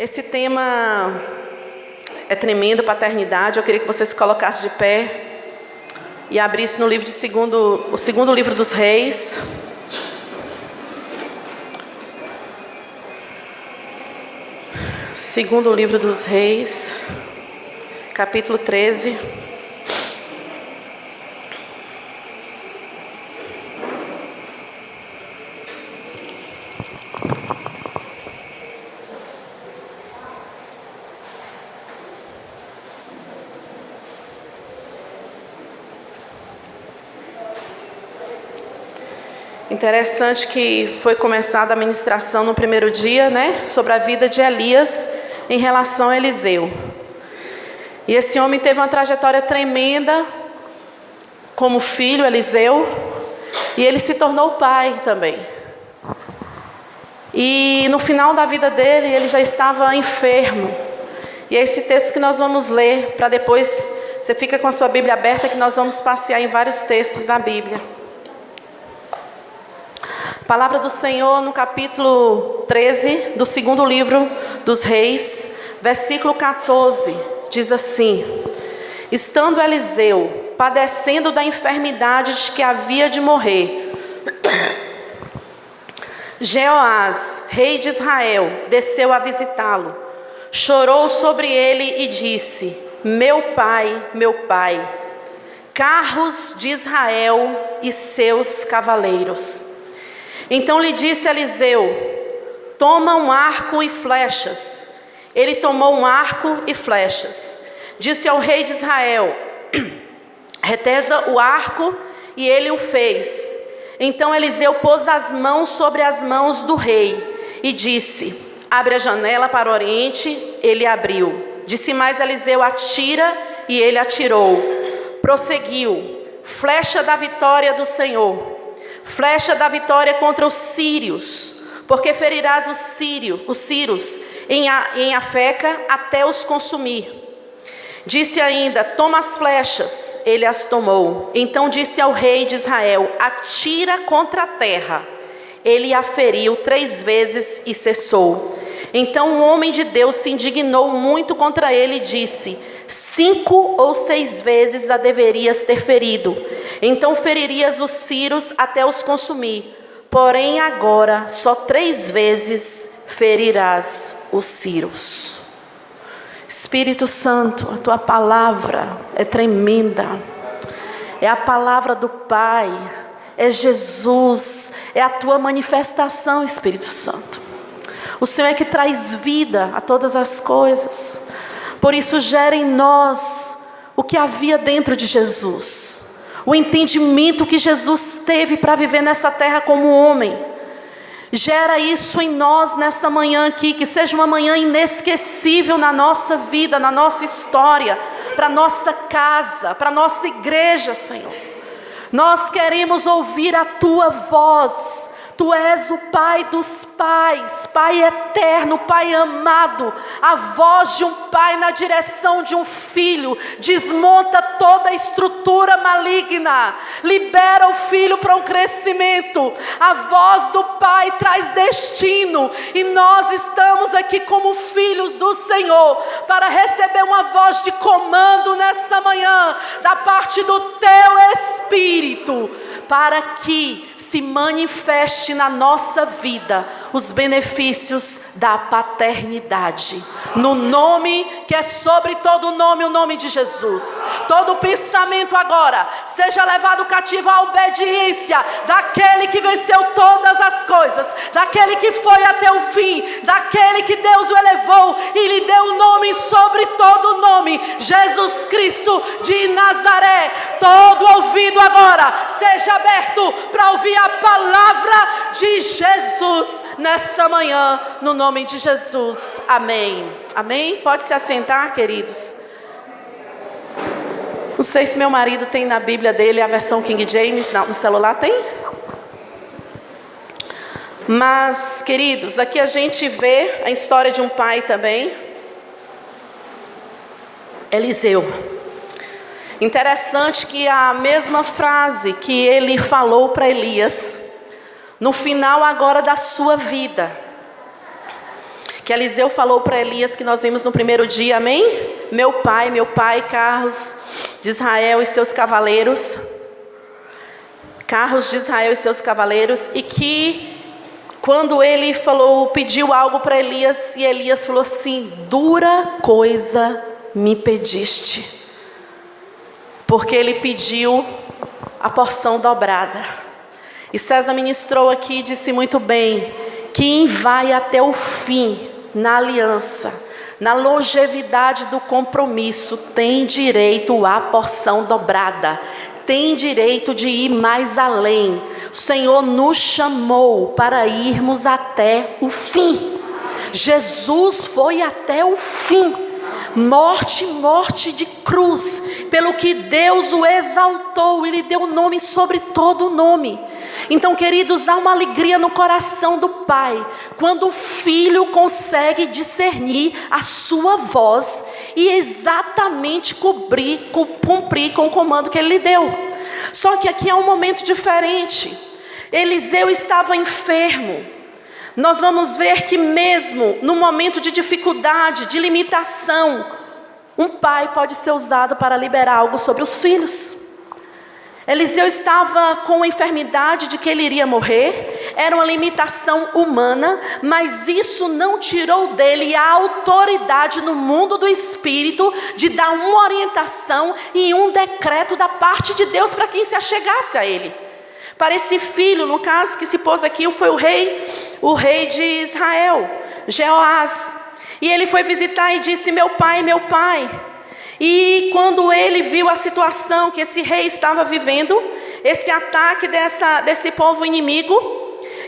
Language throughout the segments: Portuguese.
Esse tema é tremendo, paternidade. Eu queria que você se colocasse de pé e abrisse no livro o segundo livro dos Reis. Segundo livro dos Reis, capítulo 13. Interessante que foi começada a ministração no primeiro dia, sobre a vida de Elias em relação a Eliseu. E esse homem teve uma trajetória tremenda como filho, Eliseu, e ele se tornou pai também. E no final da vida dele, ele já estava enfermo. E é esse texto que nós vamos ler, para depois você fica com a sua Bíblia aberta, que nós vamos passear em vários textos da Bíblia. Palavra do Senhor no capítulo 13 do segundo livro dos Reis, versículo 14, diz assim: estando Eliseu padecendo da enfermidade de que havia de morrer, Jeoás, rei de Israel, desceu a visitá-lo, chorou sobre ele e disse: meu pai, carros de Israel e seus cavaleiros. Então lhe disse Eliseu: toma um arco e flechas. Ele tomou um arco e flechas. Disse ao rei de Israel: retesa o arco, e ele o fez. Então Eliseu pôs as mãos sobre as mãos do rei e disse: abre a janela para o oriente. Ele abriu. Disse mais Eliseu: atira, e ele atirou. Prosseguiu: flecha da vitória do Senhor, flecha da vitória contra os sírios, porque ferirás os sírios em Afeca até os consumir. Disse ainda: toma as flechas. Ele as tomou. Então disse ao rei de Israel: atira contra a terra. Ele a feriu 3 vezes e cessou. Então o homem de Deus se indignou muito contra ele e disse: 5 ou 6 vezes a deverias ter ferido. Então feririas os sírios até os consumir. Porém agora só 3 vezes ferirás os sírios. Espírito Santo, a tua palavra é tremenda. É a palavra do Pai. É Jesus. É a tua manifestação, Espírito Santo. O Senhor é que traz vida a todas as coisas. Por isso gera em nós o que havia dentro de Jesus. O entendimento que Jesus teve para viver nessa terra como homem. Gera isso em nós nessa manhã aqui. Que seja uma manhã inesquecível na nossa vida, na nossa história. Para a nossa casa, para a nossa igreja, Senhor. Nós queremos ouvir a tua voz. Tu és o Pai dos pais, Pai eterno, Pai amado. A voz de um pai na direção de um filho desmonta toda a estrutura maligna. Libera o filho para um crescimento. A voz do Pai traz destino. E nós estamos aqui como filhos do Senhor para receber uma voz de comando nessa manhã da parte do teu Espírito, para que se manifeste na nossa vida os benefícios da paternidade, no nome que é sobre todo nome, o nome de Jesus. Todo pensamento agora seja levado cativo à obediência daquele que venceu todas as coisas, daquele que foi até o fim, daquele que Deus o elevou e lhe deu o nome sobre todo nome, Jesus Cristo de Nazaré. Todo ouvido agora seja aberto para ouvir a palavra de Jesus nessa manhã, no nome de Jesus. Amém. Amém? Pode se assentar, queridos. Não sei se meu marido tem na Bíblia dele a versão King James. Não, no celular tem? Mas, queridos, aqui a gente vê a história de um pai também. Eliseu. Interessante que a mesma frase que ele falou para Elias, no final agora da sua vida, que Eliseu falou para Elias, que nós vimos no primeiro dia, amém? Meu pai, carros de Israel e seus cavaleiros. Carros de Israel e seus cavaleiros. E que quando ele falou, pediu algo para Elias, e Elias falou assim: dura coisa me pediste. Porque ele pediu a porção dobrada. E César ministrou aqui e disse muito bem: quem vai até o fim na aliança, na longevidade do compromisso, tem direito à porção dobrada, tem direito de ir mais além. O Senhor nos chamou para irmos até o fim. Jesus foi até o fim. Morte de cruz, pelo que Deus o exaltou e lhe deu nome sobre todo nome. Então, queridos, há uma alegria no coração do Pai quando o Filho consegue discernir a sua voz e exatamente cumprir com o comando que Ele lhe deu. Só que aqui é um momento diferente. Eliseu estava enfermo. Nós vamos ver que mesmo no momento de dificuldade, de limitação, um pai pode ser usado para liberar algo sobre os filhos. Eliseu estava com a enfermidade de que ele iria morrer, era uma limitação humana, mas isso não tirou dele a autoridade no mundo do espírito de dar uma orientação e um decreto da parte de Deus para quem se achegasse a ele. Para esse filho, no caso que se pôs aqui, foi o rei de Israel, Jeoás. E ele foi visitar e disse: meu pai. E quando ele viu a situação que esse rei estava vivendo, esse ataque desse povo inimigo,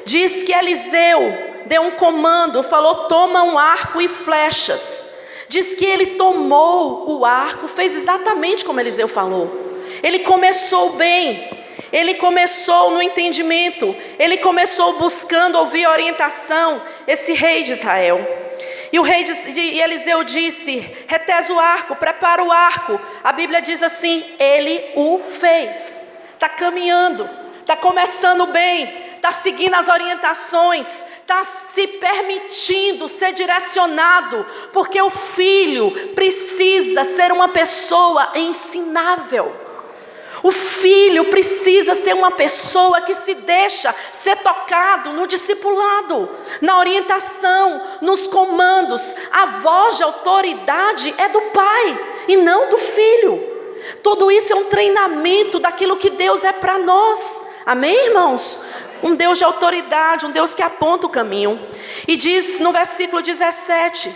diz que Eliseu deu um comando, falou: toma um arco e flechas. Diz que ele tomou o arco, fez exatamente como Eliseu falou. Ele começou bem. Ele começou no entendimento, ele começou buscando ouvir orientação, esse rei de Israel. E Eliseu disse: retesa o arco, prepara o arco. A Bíblia diz assim: ele o fez. Está caminhando, está começando bem, está seguindo as orientações, está se permitindo ser direcionado, porque o filho precisa ser uma pessoa ensinável. O filho precisa ser uma pessoa que se deixa ser tocado no discipulado, na orientação, nos comandos. A voz de autoridade é do pai e não do filho. Tudo isso é um treinamento daquilo que Deus é para nós. Amém, irmãos? Um Deus de autoridade, um Deus que aponta o caminho. E diz no versículo 17,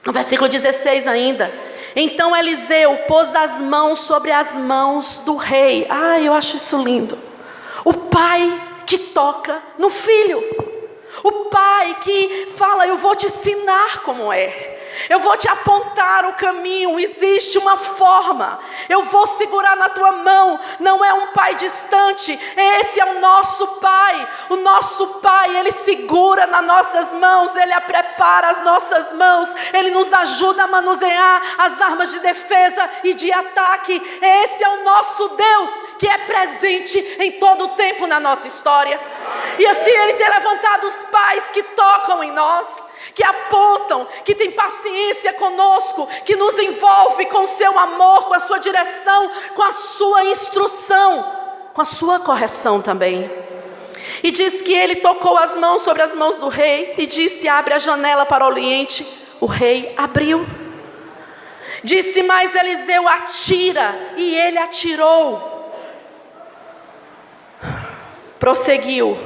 no versículo 16 ainda: então Eliseu pôs as mãos sobre as mãos do rei. Eu acho isso lindo. O pai que toca no filho. O pai que fala: eu vou te ensinar como é. Eu vou te apontar o caminho. Existe uma forma. Eu vou segurar na tua mão. Não é um pai distante. Esse é o nosso pai. O nosso pai, ele segura nas nossas mãos. Ele prepara as nossas mãos. Ele nos ajuda a manusear as armas de defesa e de ataque. Esse é o nosso Deus, que é presente em todo o tempo na nossa história. E assim ele tem levantado os pais que tocam em nós, que apontam, que tem paciência conosco, que nos envolve com o seu amor, com a sua direção, com a sua instrução, com a sua correção também. E diz que ele tocou as mãos sobre as mãos do rei e disse: abre a janela para o oriente. O rei abriu. Disse mais Eliseu: atira. E ele atirou. Prosseguiu: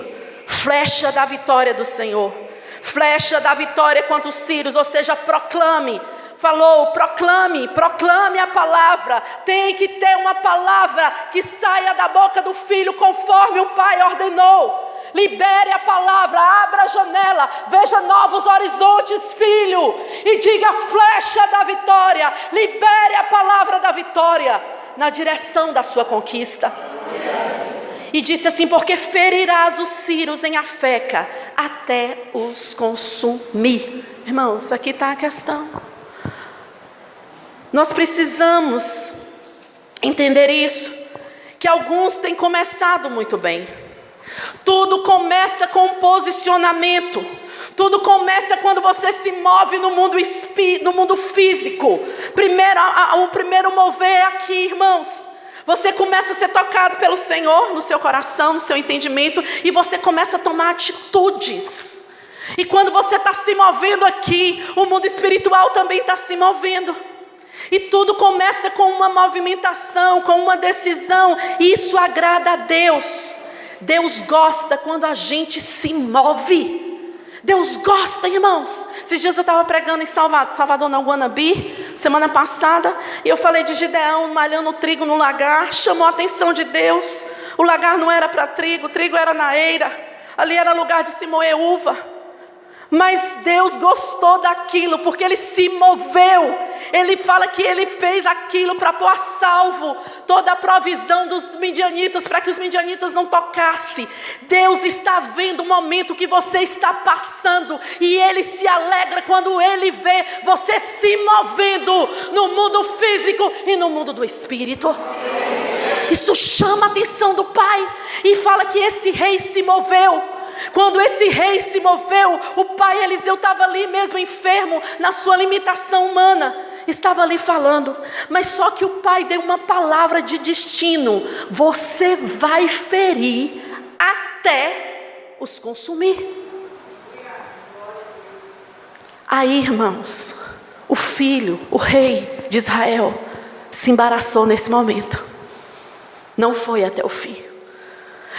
flecha da vitória do Senhor. Flecha da vitória contra os sírios, ou seja, proclame. Falou: proclame a palavra. Tem que ter uma palavra que saia da boca do filho conforme o pai ordenou. Libere a palavra, abra a janela, veja novos horizontes, filho, e diga: flecha da vitória. Libere a palavra da vitória na direção da sua conquista. E disse assim: porque ferirás os sírios em Afeca até os consumir. Irmãos, aqui está a questão. Nós precisamos entender isso, que alguns têm começado muito bem. Tudo começa com um posicionamento. Tudo começa quando você se move no mundo físico. O primeiro mover é aqui, irmãos. Você começa a ser tocado pelo Senhor no seu coração, no seu entendimento, e você começa a tomar atitudes. E quando você está se movendo aqui, o mundo espiritual também está se movendo. E tudo começa com uma movimentação, com uma decisão. E isso agrada a Deus. Deus gosta quando a gente se move. Deus gosta, irmãos. Esses dias eu estava pregando em Salvador, na Guanabi, semana passada, e eu falei de Gideão malhando trigo no lagar. Chamou a atenção de Deus. O lagar não era para trigo, o trigo era na eira. Ali era lugar de se moer uva. Mas Deus gostou daquilo, porque Ele se moveu. Ele fala que Ele fez aquilo para pôr a salvo toda a provisão dos midianitas, para que os midianitas não tocassem. Deus está vendo o momento que você está passando, e Ele se alegra quando Ele vê você se movendo no mundo físico e no mundo do espírito. Isso chama a atenção do Pai, e fala que esse rei se moveu. Quando esse rei se moveu, o pai Eliseu estava ali mesmo enfermo, na sua limitação humana, estava ali falando. Mas só que o pai deu uma palavra de destino: você vai ferir até os consumir. Aí, irmãos, o filho, o rei de Israel, se embaraçou nesse momento. Não foi até o fim.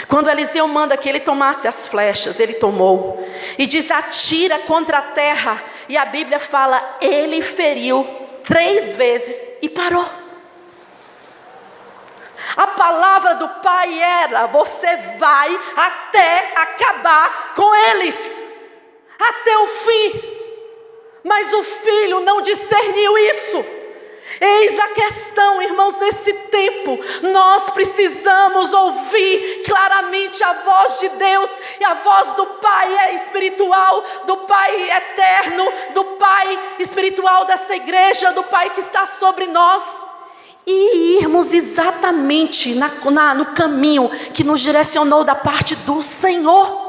Quando Eliseu manda que ele tomasse as flechas, ele tomou. E diz: atira contra a terra. E a Bíblia fala: ele feriu 3 vezes e parou. A palavra do pai era: você vai até acabar com eles, até o fim. Mas o filho não discerniu isso. Eis a questão, irmãos, nesse tempo, nós precisamos ouvir claramente a voz de Deus, e a voz do Pai é espiritual, do Pai eterno, do Pai espiritual dessa igreja, do Pai que está sobre nós, e irmos exatamente no caminho que nos direcionou da parte do Senhor.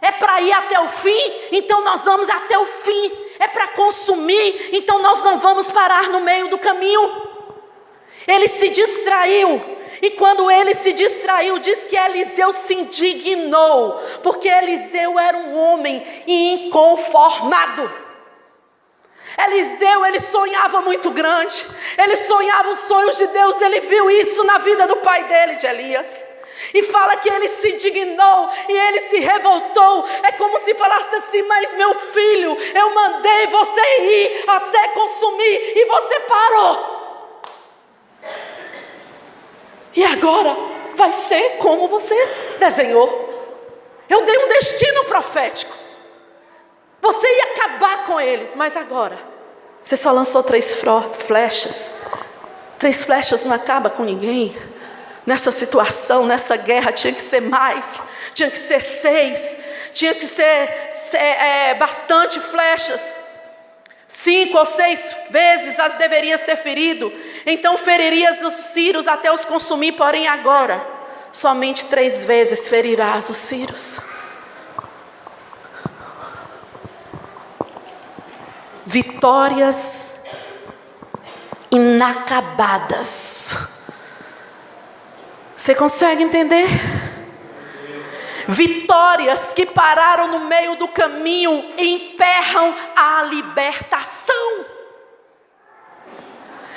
É para ir até o fim, então nós vamos até o fim. É para consumir, então nós não vamos parar no meio do caminho. Ele se distraiu, e quando ele se distraiu, diz que Eliseu se indignou, porque Eliseu era um homem inconformado. Eliseu, ele sonhava muito grande, ele sonhava os sonhos de Deus, ele viu isso na vida do pai dele, de Elias. E fala que ele se indignou e ele se revoltou. É como se falasse assim: mas meu filho, eu mandei você ir até consumir e você parou. E agora vai ser como você desenhou. Eu dei um destino profético. Você ia acabar com eles, mas agora você só lançou 3 flechas. 3 flechas não acaba com ninguém. Nessa situação, nessa guerra, tinha que ser mais, tinha que ser 6, tinha que ser bastante flechas. 5 ou 6 vezes as deverias ter ferido, então feririas os círios até os consumir, porém agora, somente 3 vezes ferirás os círios. Vitórias inacabadas. Você consegue entender? Vitórias que pararam no meio do caminho emperram a libertação.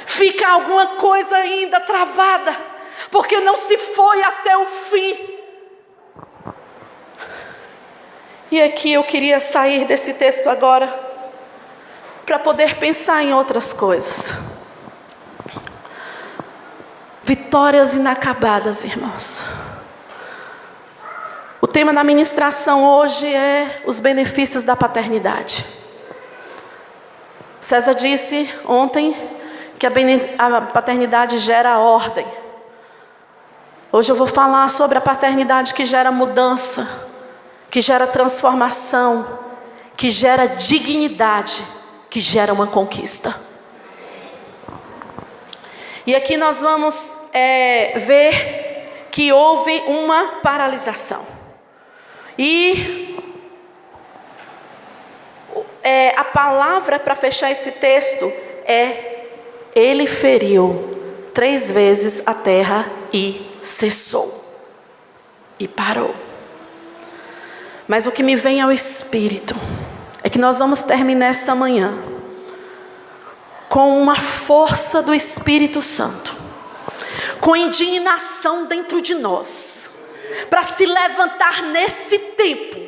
Fica alguma coisa ainda travada, porque não se foi até o fim. E aqui eu queria sair desse texto agora, para poder pensar em outras coisas. Vitórias inacabadas, irmãos. O tema da ministração hoje é os benefícios da paternidade. César disse ontem que a paternidade gera ordem. Hoje eu vou falar sobre a paternidade que gera mudança, que gera transformação, que gera dignidade, que gera uma conquista. E aqui nós vamos ver que houve uma paralisação. E a palavra para fechar esse texto é: ele feriu 3 vezes a terra e cessou. E parou. Mas o que me vem ao espírito é que nós vamos terminar essa manhã com uma força do Espírito Santo, com indignação dentro de nós, para se levantar nesse tempo,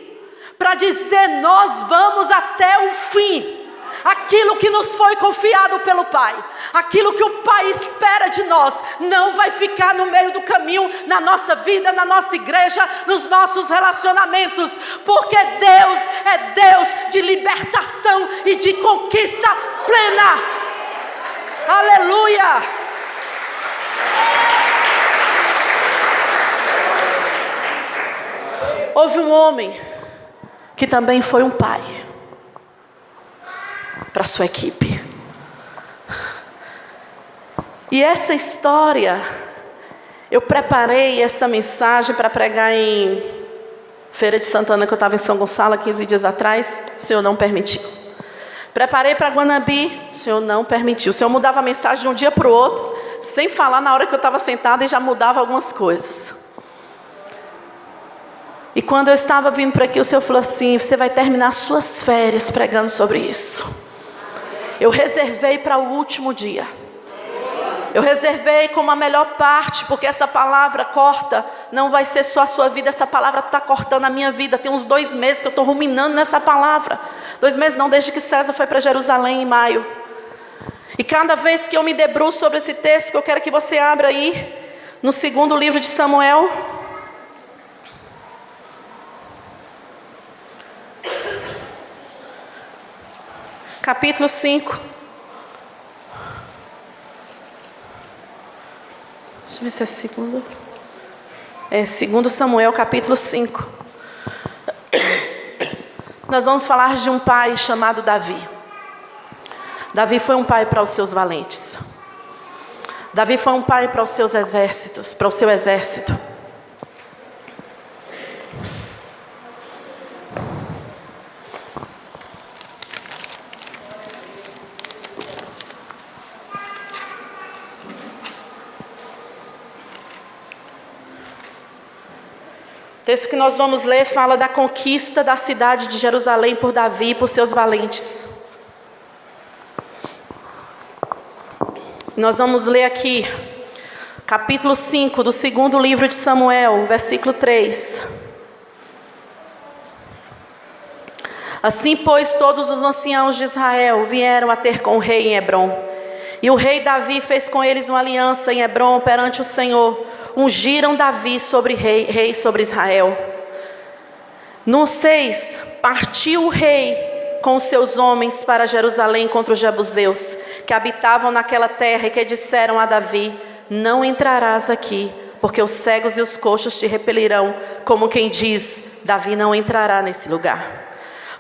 para dizer: nós vamos até o fim. Aquilo que nos foi confiado pelo Pai, aquilo que o Pai espera de nós, não vai ficar no meio do caminho, na nossa vida, na nossa igreja, nos nossos relacionamentos, porque Deus é Deus de libertação e de conquista plena. Aleluia! Houve um homem que também foi um pai para sua equipe. E essa história, eu preparei essa mensagem para pregar em Feira de Santana, que eu estava em São Gonçalo 15 dias atrás. O Senhor não permitiu. Preparei para Guanabi, o Senhor não permitiu. O Senhor mudava a mensagem de um dia para o outro, sem falar na hora que eu estava sentada, e já mudava algumas coisas. E quando eu estava vindo para aqui, o Senhor falou assim: você vai terminar suas férias pregando sobre isso. Eu reservei para o último dia. Eu reservei como a melhor parte, porque essa palavra corta, não vai ser só a sua vida, essa palavra está cortando a minha vida. Tem uns 2 meses que eu estou ruminando nessa palavra. 2 meses não, desde que César foi para Jerusalém em maio. E cada vez que eu me debruço sobre esse texto, que eu quero que você abra aí, no 2º livro de Samuel. Capítulo 5. Deixa eu ver se é segundo. É 2 Samuel, capítulo 5. Nós vamos falar de um pai chamado Davi. Davi foi um pai para os seus valentes. Davi foi um pai para os seus exércitos, para o seu exército. O texto que nós vamos ler fala da conquista da cidade de Jerusalém por Davi e por seus valentes. Nós vamos ler aqui, capítulo 5 do 2º livro de Samuel, versículo 3. Assim, pois, todos os anciãos de Israel vieram a ter com o rei em Hebrom. E o rei Davi fez com eles uma aliança em Hebrom perante o Senhor. Ungiram Davi sobre rei sobre Israel. No 6, partiu o rei com os seus homens para Jerusalém contra os jebuseus, que habitavam naquela terra, e que disseram a Davi: não entrarás aqui, porque os cegos e os coxos te repelirão, como quem diz: Davi não entrará nesse lugar.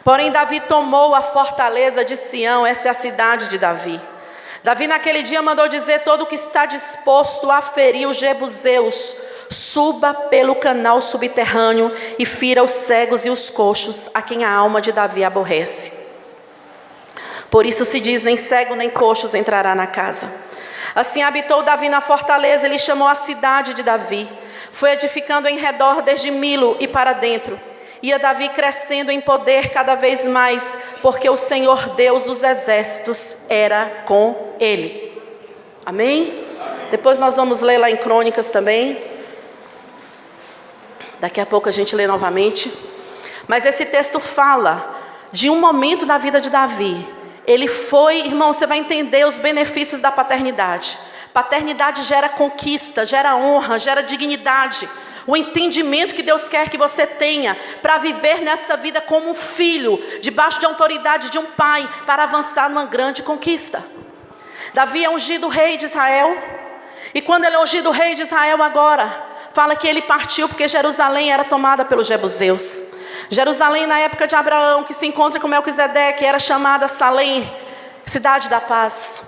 Porém Davi tomou a fortaleza de Sião, essa é a cidade de Davi. Davi naquele dia mandou dizer: todo o que está disposto a ferir os jebuseus, suba pelo canal subterrâneo e fira os cegos e os coxos, a quem a alma de Davi aborrece. Por isso se diz: nem cego nem coxos entrará na casa. Assim habitou Davi na fortaleza, ele chamou a cidade de Davi. Foi edificando em redor desde Milo e para dentro. Ia Davi crescendo em poder cada vez mais, porque o Senhor Deus dos exércitos era com ele. Amém? Depois nós vamos ler lá em Crônicas também. Daqui a pouco a gente lê novamente. Mas esse texto fala de um momento da vida de Davi. Ele foi, irmão, você vai entender os benefícios da paternidade. Paternidade gera conquista, gera honra, gera dignidade. O entendimento que Deus quer que você tenha para viver nessa vida como um filho, debaixo de autoridade de um pai, para avançar numa grande conquista. Davi é ungido rei de Israel, e quando ele é ungido rei de Israel agora, fala que ele partiu porque Jerusalém era tomada pelos jebuseus. Jerusalém na época de Abraão, que se encontra com Melquisedeque, era chamada Salém, cidade da paz.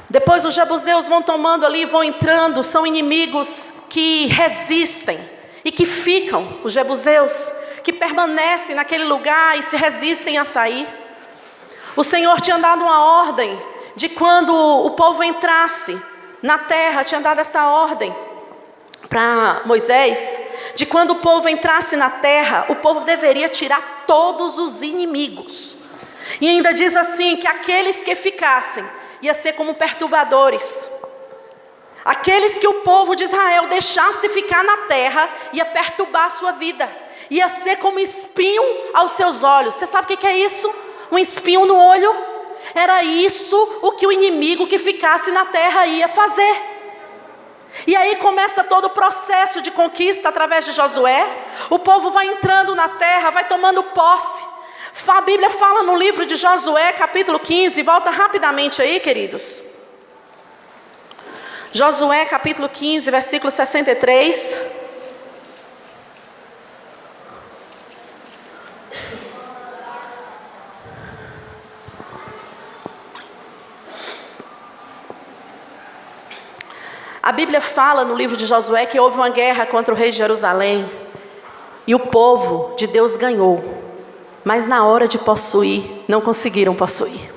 Depois os jebuseus vão tomando ali, vão entrando, são inimigos que resistem e que ficam, os jebuseus, que permanecem naquele lugar e se resistem a sair. O Senhor tinha dado uma ordem de quando o povo entrasse na terra, tinha dado essa ordem para Moisés, de quando o povo entrasse na terra, o povo deveria tirar todos os inimigos. E ainda diz assim, que aqueles que ficassem, ia ser como perturbadores. Aqueles que o povo de Israel deixasse ficar na terra, ia perturbar a sua vida. Ia ser como espinho aos seus olhos. Você sabe o que é isso? Um espinho no olho? Era isso o que o inimigo que ficasse na terra ia fazer. E aí começa todo o processo de conquista através de Josué. O povo vai entrando na terra, vai tomando posse. A Bíblia fala no livro de Josué, capítulo 15, volta rapidamente aí, queridos. Josué, capítulo 15, versículo 63. A Bíblia fala no livro de Josué que houve uma guerra contra o rei de Jerusalém. E o povo de Deus ganhou. Mas na hora de possuir, não conseguiram possuir.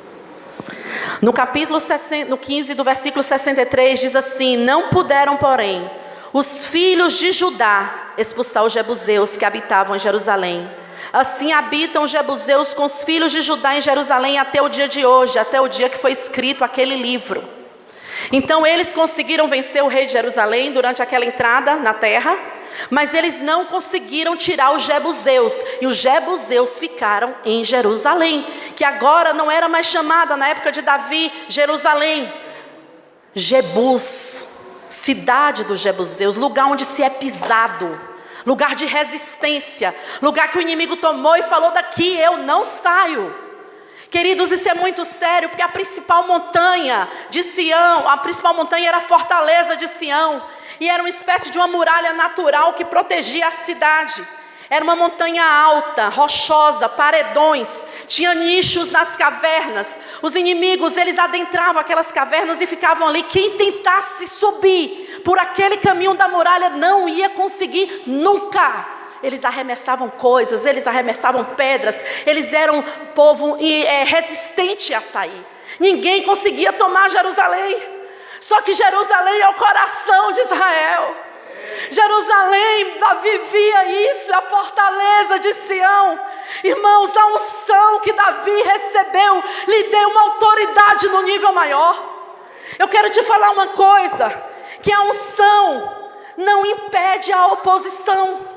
No capítulo 15 do versículo 63 diz assim: não puderam, porém, os filhos de Judá expulsar os jebuseus que habitavam em Jerusalém. Assim habitam os jebuseus com os filhos de Judá em Jerusalém até o dia de hoje, até o dia que foi escrito aquele livro. Então eles conseguiram vencer o rei de Jerusalém durante aquela entrada na terra, mas eles não conseguiram tirar os jebuseus, e os jebuseus ficaram em Jerusalém, que agora não era mais chamada, na época de Davi, Jerusalém. Jebus, cidade dos jebuseus, lugar onde se é pisado, lugar de resistência, lugar que o inimigo tomou e falou: daqui eu não saio. Queridos, isso é muito sério, porque a principal montanha de Sião, a principal montanha era a fortaleza de Sião, e era uma espécie de uma muralha natural que protegia a cidade. Era uma montanha alta, rochosa, paredões, tinha nichos nas cavernas. Os inimigos, eles adentravam aquelas cavernas e ficavam ali. Quem tentasse subir por aquele caminho da muralha não ia conseguir nunca. Eles arremessavam coisas, eles arremessavam pedras, eles eram um povo resistente a sair. Ninguém conseguia tomar Jerusalém. Só que Jerusalém é o coração de Israel. Jerusalém, Davi via isso, a fortaleza de Sião. Irmãos, a unção que Davi recebeu lhe deu uma autoridade no nível maior. Eu quero te falar uma coisa, que a unção não impede a oposição,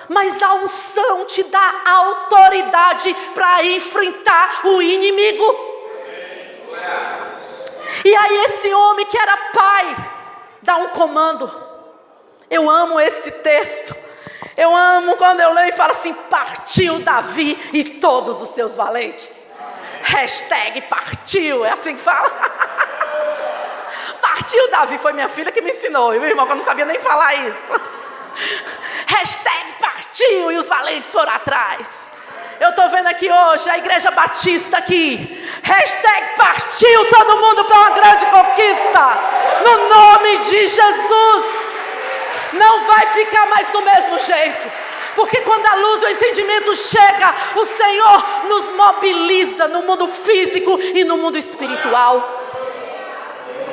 mas a unção te dá autoridade para enfrentar o inimigo. E aí esse homem que era pai, dá um comando. Eu amo esse texto. Eu amo quando eu leio e falo assim: partiu Davi e todos os seus valentes. Hashtag partiu, é assim que fala? Partiu Davi, foi minha filha que me ensinou, meu irmão, que eu não sabia nem falar isso. Hashtag partiu e os valentes foram atrás. Eu estou vendo aqui hoje a Igreja Batista aqui. Hashtag partiu todo mundo para uma grande conquista. No nome de Jesus. Não vai ficar mais do mesmo jeito. Porque quando a luz e o entendimento chega, o Senhor nos mobiliza no mundo físico e no mundo espiritual.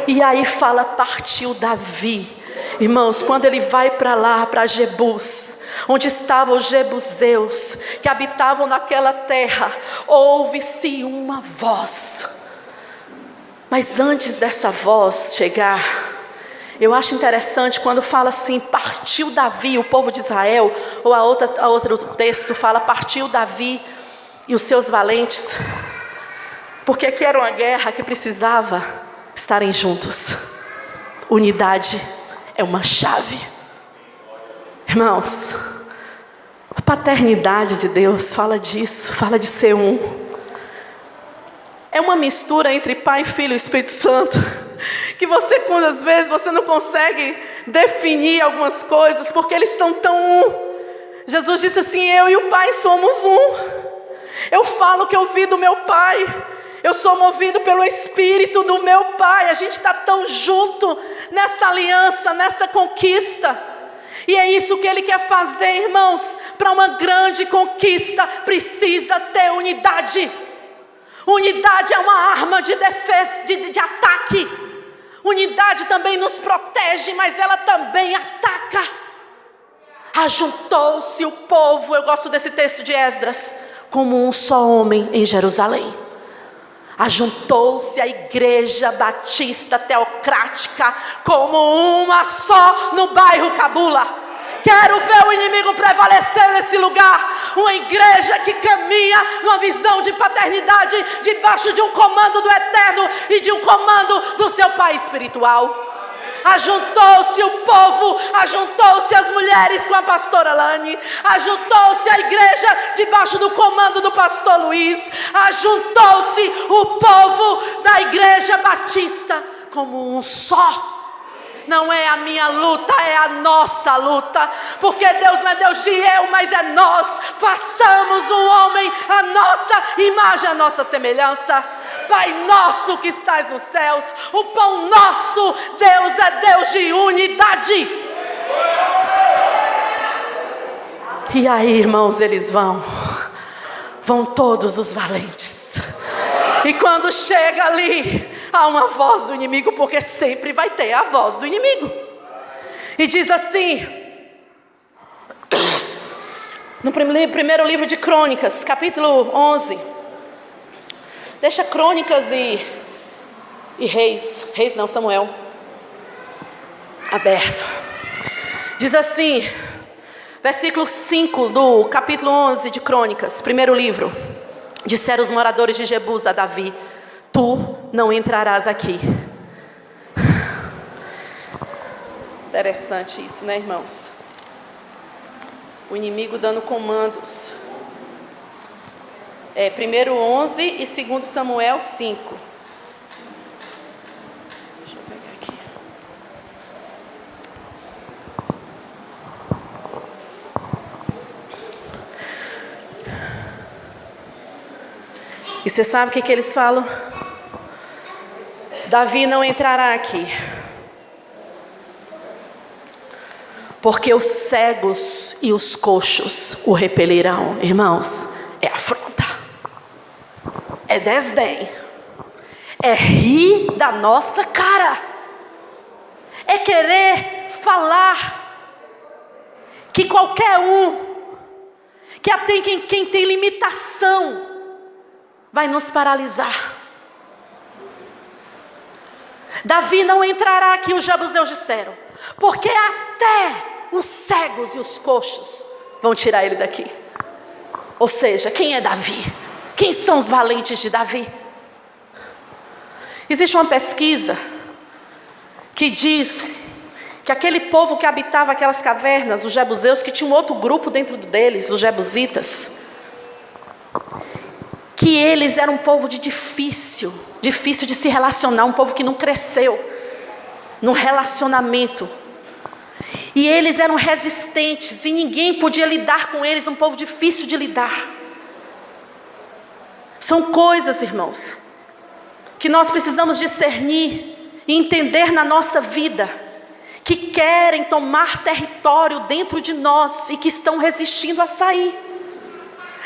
E aí fala: partiu Davi. Irmãos, quando ele vai para lá, para Jebus, onde estavam os jebuseus que habitavam naquela terra, ouve-se uma voz. Mas antes dessa voz chegar, eu acho interessante quando fala assim: partiu Davi, o povo de Israel, ou a outro texto fala: partiu Davi e os seus valentes, porque aqui era uma guerra que precisava estarem juntos. Unidade é uma chave. Irmãos, a paternidade de Deus fala disso, fala de ser um. É uma mistura entre Pai, Filho e Espírito Santo, que você, às vezes, você não consegue definir algumas coisas, porque eles são tão um. Jesus disse assim: eu e o Pai somos um. Eu falo o que eu vi do meu Pai. Eu sou movido pelo Espírito do meu Pai. A gente está tão junto nessa aliança, nessa conquista. E é isso que Ele quer fazer, irmãos. para uma grande conquista, precisa ter unidade. Unidade é uma arma de defesa, de ataque. Unidade também nos protege, mas ela também ataca. Ajuntou-se o povo, eu gosto desse texto de Esdras, como um só homem em Jerusalém. Ajuntou-se a igreja batista teocrática como uma só no bairro Cabula. Quero ver o inimigo prevalecer nesse lugar. Uma igreja que caminha numa visão de paternidade, debaixo de um comando do Eterno e de um comando do seu Pai espiritual. Ajuntou-se o povo, ajuntou-se as mulheres com a pastora Lani, ajuntou-se a igreja debaixo do comando do pastor Luiz, ajuntou-se o povo da igreja batista como um só. Não é a minha luta, é a nossa luta. Porque Deus não é Deus de eu, mas é nós. Façamos um homem a nossa imagem, a nossa semelhança. Pai nosso que estás nos céus, o pão nosso, Deus é Deus de unidade. E aí, irmãos, eles vão todos os valentes. E quando chega ali, há uma voz do inimigo, porque sempre vai ter a voz do inimigo. E diz assim, no primeiro livro de Crônicas, capítulo 11. Deixa Crônicas e Reis não, Samuel, aberto. Diz assim, versículo 5 do capítulo 11 de Crônicas, primeiro livro. Disseram os moradores de Jebus a Davi: tu não entrarás aqui. Interessante isso, né, irmãos? O inimigo dando comandos. Primeiro 11 e segundo Samuel 5. Deixa eu pegar aqui. E você sabe o que eles falam? Davi não entrará aqui, porque os cegos e os coxos o repelirão. Irmãos, é afronta, é desdém, é rir da nossa cara, é querer falar que qualquer que quem tem limitação vai nos paralisar. Davi não entrará aqui, os jebuseus disseram, porque até os cegos e os coxos vão tirar ele daqui. Ou seja, quem é Davi? Quem são os valentes de Davi? Existe uma pesquisa que diz que aquele povo que habitava aquelas cavernas, os jebuseus, que tinha um outro grupo dentro deles, os jebusitas, que eles eram um povo difícil de se relacionar, um povo que não cresceu no relacionamento. E eles eram resistentes e ninguém podia lidar com eles, um povo difícil de lidar. São coisas, irmãos, que nós precisamos discernir e entender na nossa vida, que querem tomar território dentro de nós e que estão resistindo a sair.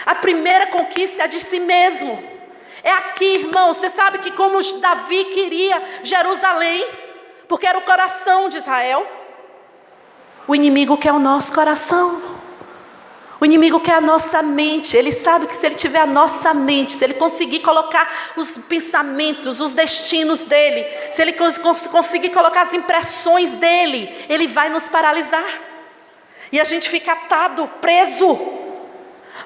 A primeira conquista é a de si mesmo. É aqui, irmão. Você sabe que como Davi queria Jerusalém, porque era o coração de Israel, o inimigo quer o nosso coração. O inimigo quer a nossa mente. Ele sabe que se ele tiver a nossa mente, se ele conseguir colocar os pensamentos, os destinos dele, se ele conseguir colocar as impressões dele, ele vai nos paralisar. E a gente fica atado, preso.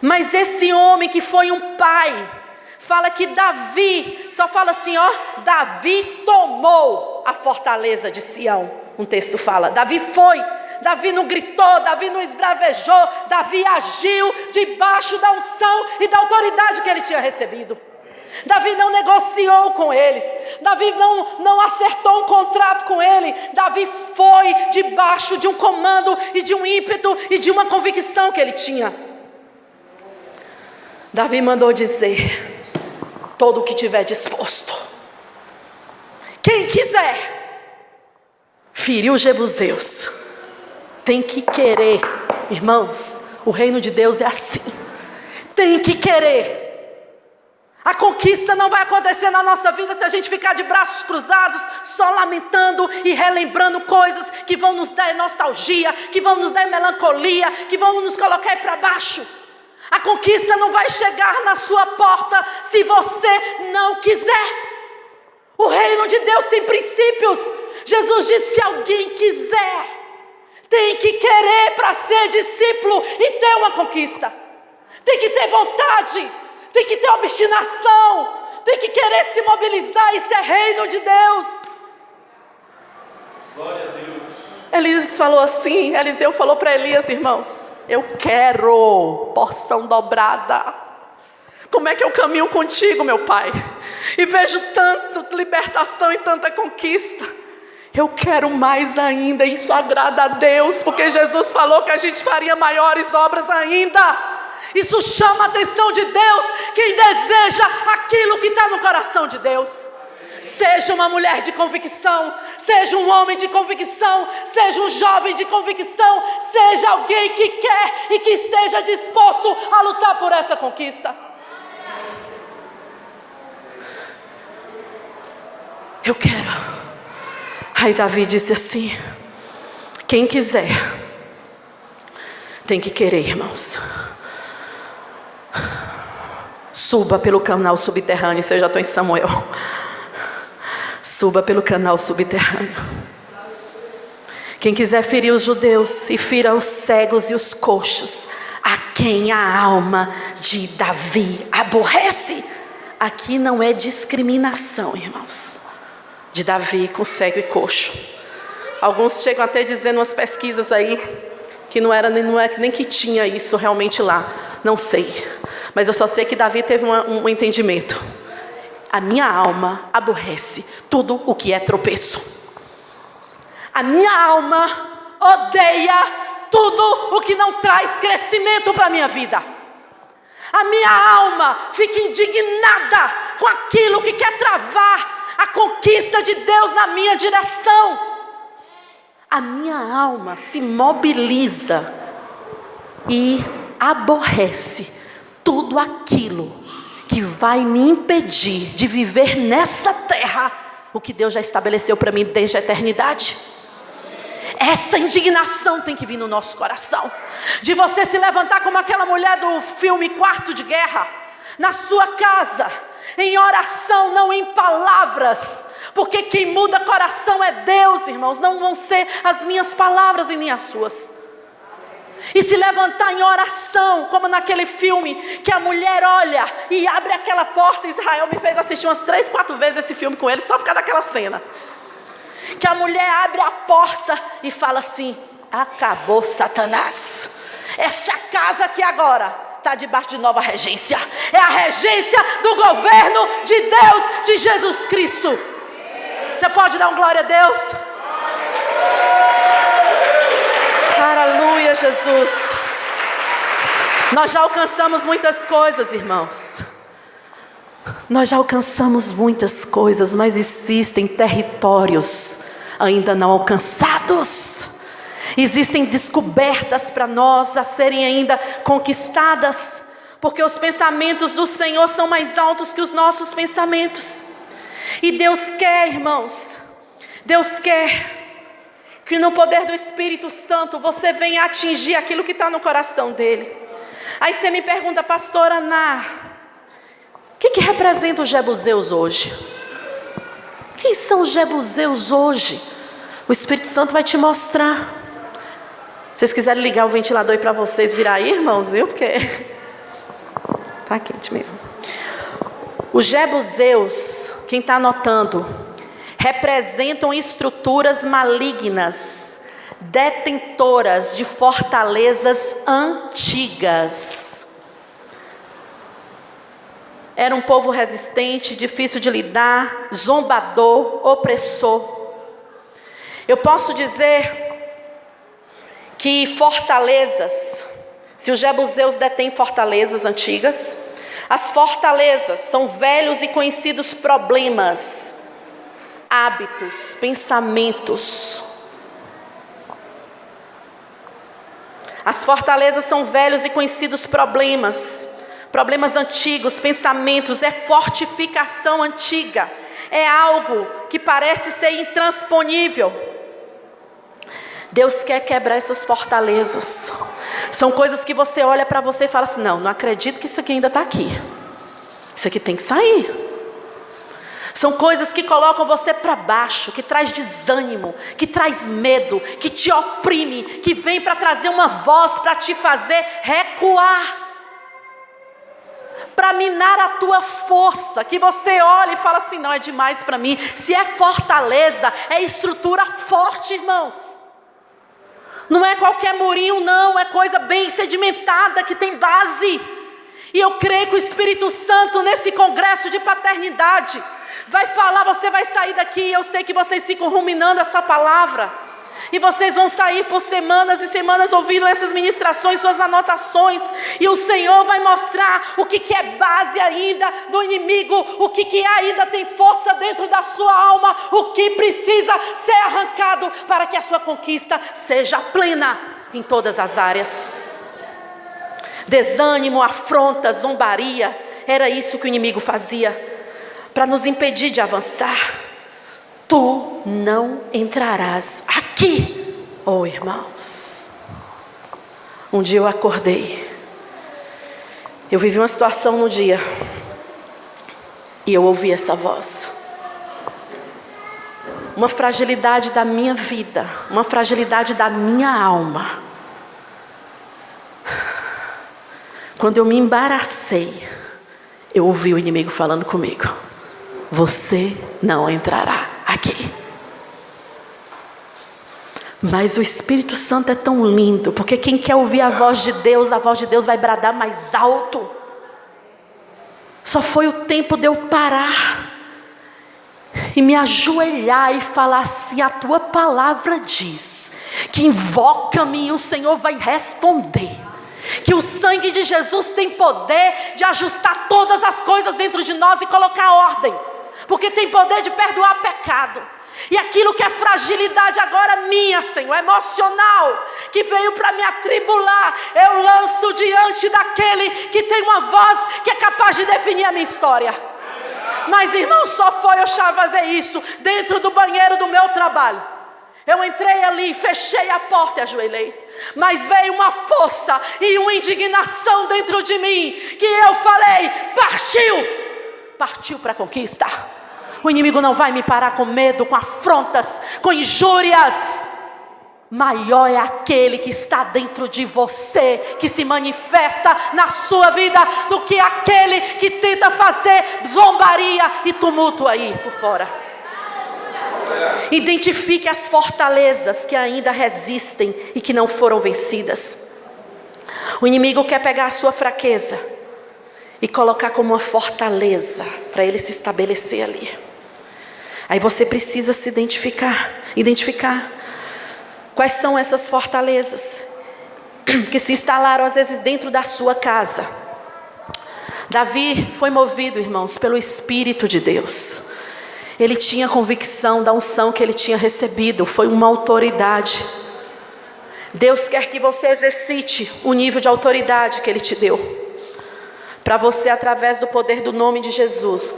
Mas esse homem que foi um pai, fala que Davi, só fala assim, Davi tomou a fortaleza de Sião. Um texto fala, Davi foi, Davi não gritou, Davi não esbravejou, Davi agiu debaixo da unção e da autoridade que ele tinha recebido. Davi não negociou com eles, Davi não acertou um contrato com ele, Davi foi debaixo de um comando e de um ímpeto e de uma convicção que ele tinha. Davi mandou dizer, todo o que tiver disposto, quem quiser ferir os jebuseus, tem que querer, irmãos, o reino de Deus é assim. Tem que querer. A conquista não vai acontecer na nossa vida se a gente ficar de braços cruzados, só lamentando e relembrando coisas que vão nos dar nostalgia, que vão nos dar melancolia, que vão nos colocar para baixo. A conquista não vai chegar na sua porta se você não quiser. O reino de Deus tem princípios. Jesus disse: se alguém quiser, tem que querer para ser discípulo e ter uma conquista. Tem que ter vontade, tem que ter obstinação, tem que querer se mobilizar. Isso é reino de Deus. Glória a Deus. Eliseu falou para Elias, irmãos: eu quero porção dobrada. Como é que eu caminho contigo, meu pai? E vejo tanta libertação e tanta conquista. Eu quero mais ainda. Isso agrada a Deus, porque Jesus falou que a gente faria maiores obras ainda. Isso chama a atenção de Deus. Quem deseja aquilo que está no coração de Deus. Seja uma mulher de convicção, seja um homem de convicção, seja um jovem de convicção, seja alguém que quer e que esteja disposto a lutar por essa conquista. Eu quero. Aí Davi disse assim: quem quiser, tem que querer, irmãos. Suba pelo canal subterrâneo. Isso eu já estou em Samuel. Suba pelo canal subterrâneo. Quem quiser ferir os judeus, e fira os cegos e os coxos, a quem a alma de Davi aborrece. Aqui não é discriminação, irmãos, de Davi com cego e coxo. Alguns chegam até dizendo umas pesquisas aí que não é nem que tinha isso realmente lá. Não sei, mas eu só sei que Davi teve um entendimento. A minha alma aborrece tudo o que é tropeço. A minha alma odeia tudo o que não traz crescimento para a minha vida. A minha alma fica indignada com aquilo que quer travar a conquista de Deus na minha direção. A minha alma se mobiliza e aborrece tudo aquilo que vai me impedir de viver nessa terra o que Deus já estabeleceu para mim desde a eternidade. Essa indignação tem que vir no nosso coração, de você se levantar como aquela mulher do filme Quarto de Guerra, na sua casa, em oração, não em palavras, porque quem muda coração é Deus, irmãos. Não vão ser as minhas palavras e nem as suas. E se levantar em oração, como naquele filme, que a mulher olha e abre aquela porta. Israel me fez assistir umas 3, 4 vezes esse filme com ele, só por causa daquela cena. Que a mulher abre a porta e fala assim: acabou, Satanás. Essa casa aqui agora está debaixo de nova regência. É a regência do governo de Deus, de Jesus Cristo. Você pode dar um glória a Deus? Aleluia, Jesus. Nós já alcançamos muitas coisas, irmãos. Nós já alcançamos muitas coisas, mas existem territórios ainda não alcançados. Existem descobertas para nós a serem ainda conquistadas, porque os pensamentos do Senhor são mais altos que os nossos pensamentos. E Deus quer, irmãos, Deus quer que no poder do Espírito Santo você venha atingir aquilo que está no coração dele. Aí você me pergunta: pastora Ná, o que representa os jebuseus hoje? Quem são os jebuseus hoje? O Espírito Santo vai te mostrar. Se vocês quiserem ligar o ventilador aí para vocês virar aí, irmãos, viu? Porque tá quente mesmo. Os jebuseus, quem está anotando, representam estruturas malignas, detentoras de fortalezas antigas. Era um povo resistente, difícil de lidar, zombador, opressor. Eu posso dizer que fortalezas, se os jebuseus detêm fortalezas antigas, as fortalezas são velhos e conhecidos problemas, hábitos, pensamentos. As fortalezas são velhos e conhecidos problemas antigos, pensamentos, é fortificação antiga, é algo que parece ser intransponível. Deus quer quebrar essas fortalezas. São coisas que você olha para você e fala assim: não acredito que isso aqui ainda está aqui. Isso aqui tem que sair. São coisas que colocam você para baixo, que traz desânimo, que traz medo, que te oprime, que vem para trazer uma voz para te fazer recuar, para minar a tua força, que você olha e fala assim: não, é demais para mim. Se é fortaleza, é estrutura forte, irmãos. Não é qualquer murinho, não, é coisa bem sedimentada, que tem base. E eu creio que o Espírito Santo, nesse congresso de paternidade, vai falar, você vai sair daqui, e eu sei que vocês ficam ruminando essa palavra, e vocês vão sair por semanas e semanas ouvindo essas ministrações, suas anotações, e o Senhor vai mostrar o que é base ainda do inimigo, o que ainda tem força dentro da sua alma, o que precisa ser arrancado para que a sua conquista seja plena em todas as áreas. Desânimo, afronta, zombaria, era isso que o inimigo fazia para nos impedir de avançar. Tu não entrarás aqui, oh irmãos. Um dia eu acordei, eu vivi uma situação no dia, e eu ouvi essa voz. Uma fragilidade da minha vida, uma fragilidade da minha alma. Quando eu me embaracei, eu ouvi o inimigo falando comigo: você não entrará aqui. Mas o Espírito Santo é tão lindo, porque quem quer ouvir a voz de Deus vai bradar mais alto. Só foi o tempo de eu parar e me ajoelhar e falar assim: a tua palavra diz que invoca-me e o Senhor vai responder. Que o sangue de Jesus tem poder de ajustar todas as coisas dentro de nós e colocar ordem, porque tem poder de perdoar pecado. E aquilo que é fragilidade agora minha, Senhor, emocional, que veio para me atribular, eu lanço diante daquele que tem uma voz que é capaz de definir a minha história. Mas irmão, só foi eu fazer isso dentro do banheiro do meu trabalho. Eu entrei ali, fechei a porta e ajoelhei. Mas veio uma força e uma indignação dentro de mim, que eu falei: partiu para conquistar. O inimigo não vai me parar com medo, com afrontas, com injúrias. Maior é aquele que está dentro de você, que se manifesta na sua vida, do que aquele que tenta fazer zombaria e tumulto aí por fora. Identifique as fortalezas que ainda resistem e que não foram vencidas. O inimigo quer pegar a sua fraqueza e colocar como uma fortaleza para ele se estabelecer ali. Aí você precisa se identificar quais são essas fortalezas que se instalaram às vezes dentro da sua casa. Davi foi movido, irmãos, pelo Espírito de Deus. Ele tinha convicção da unção que ele tinha recebido, foi uma autoridade. Deus quer que você exercite o nível de autoridade que Ele te deu, para você, através do poder do nome de Jesus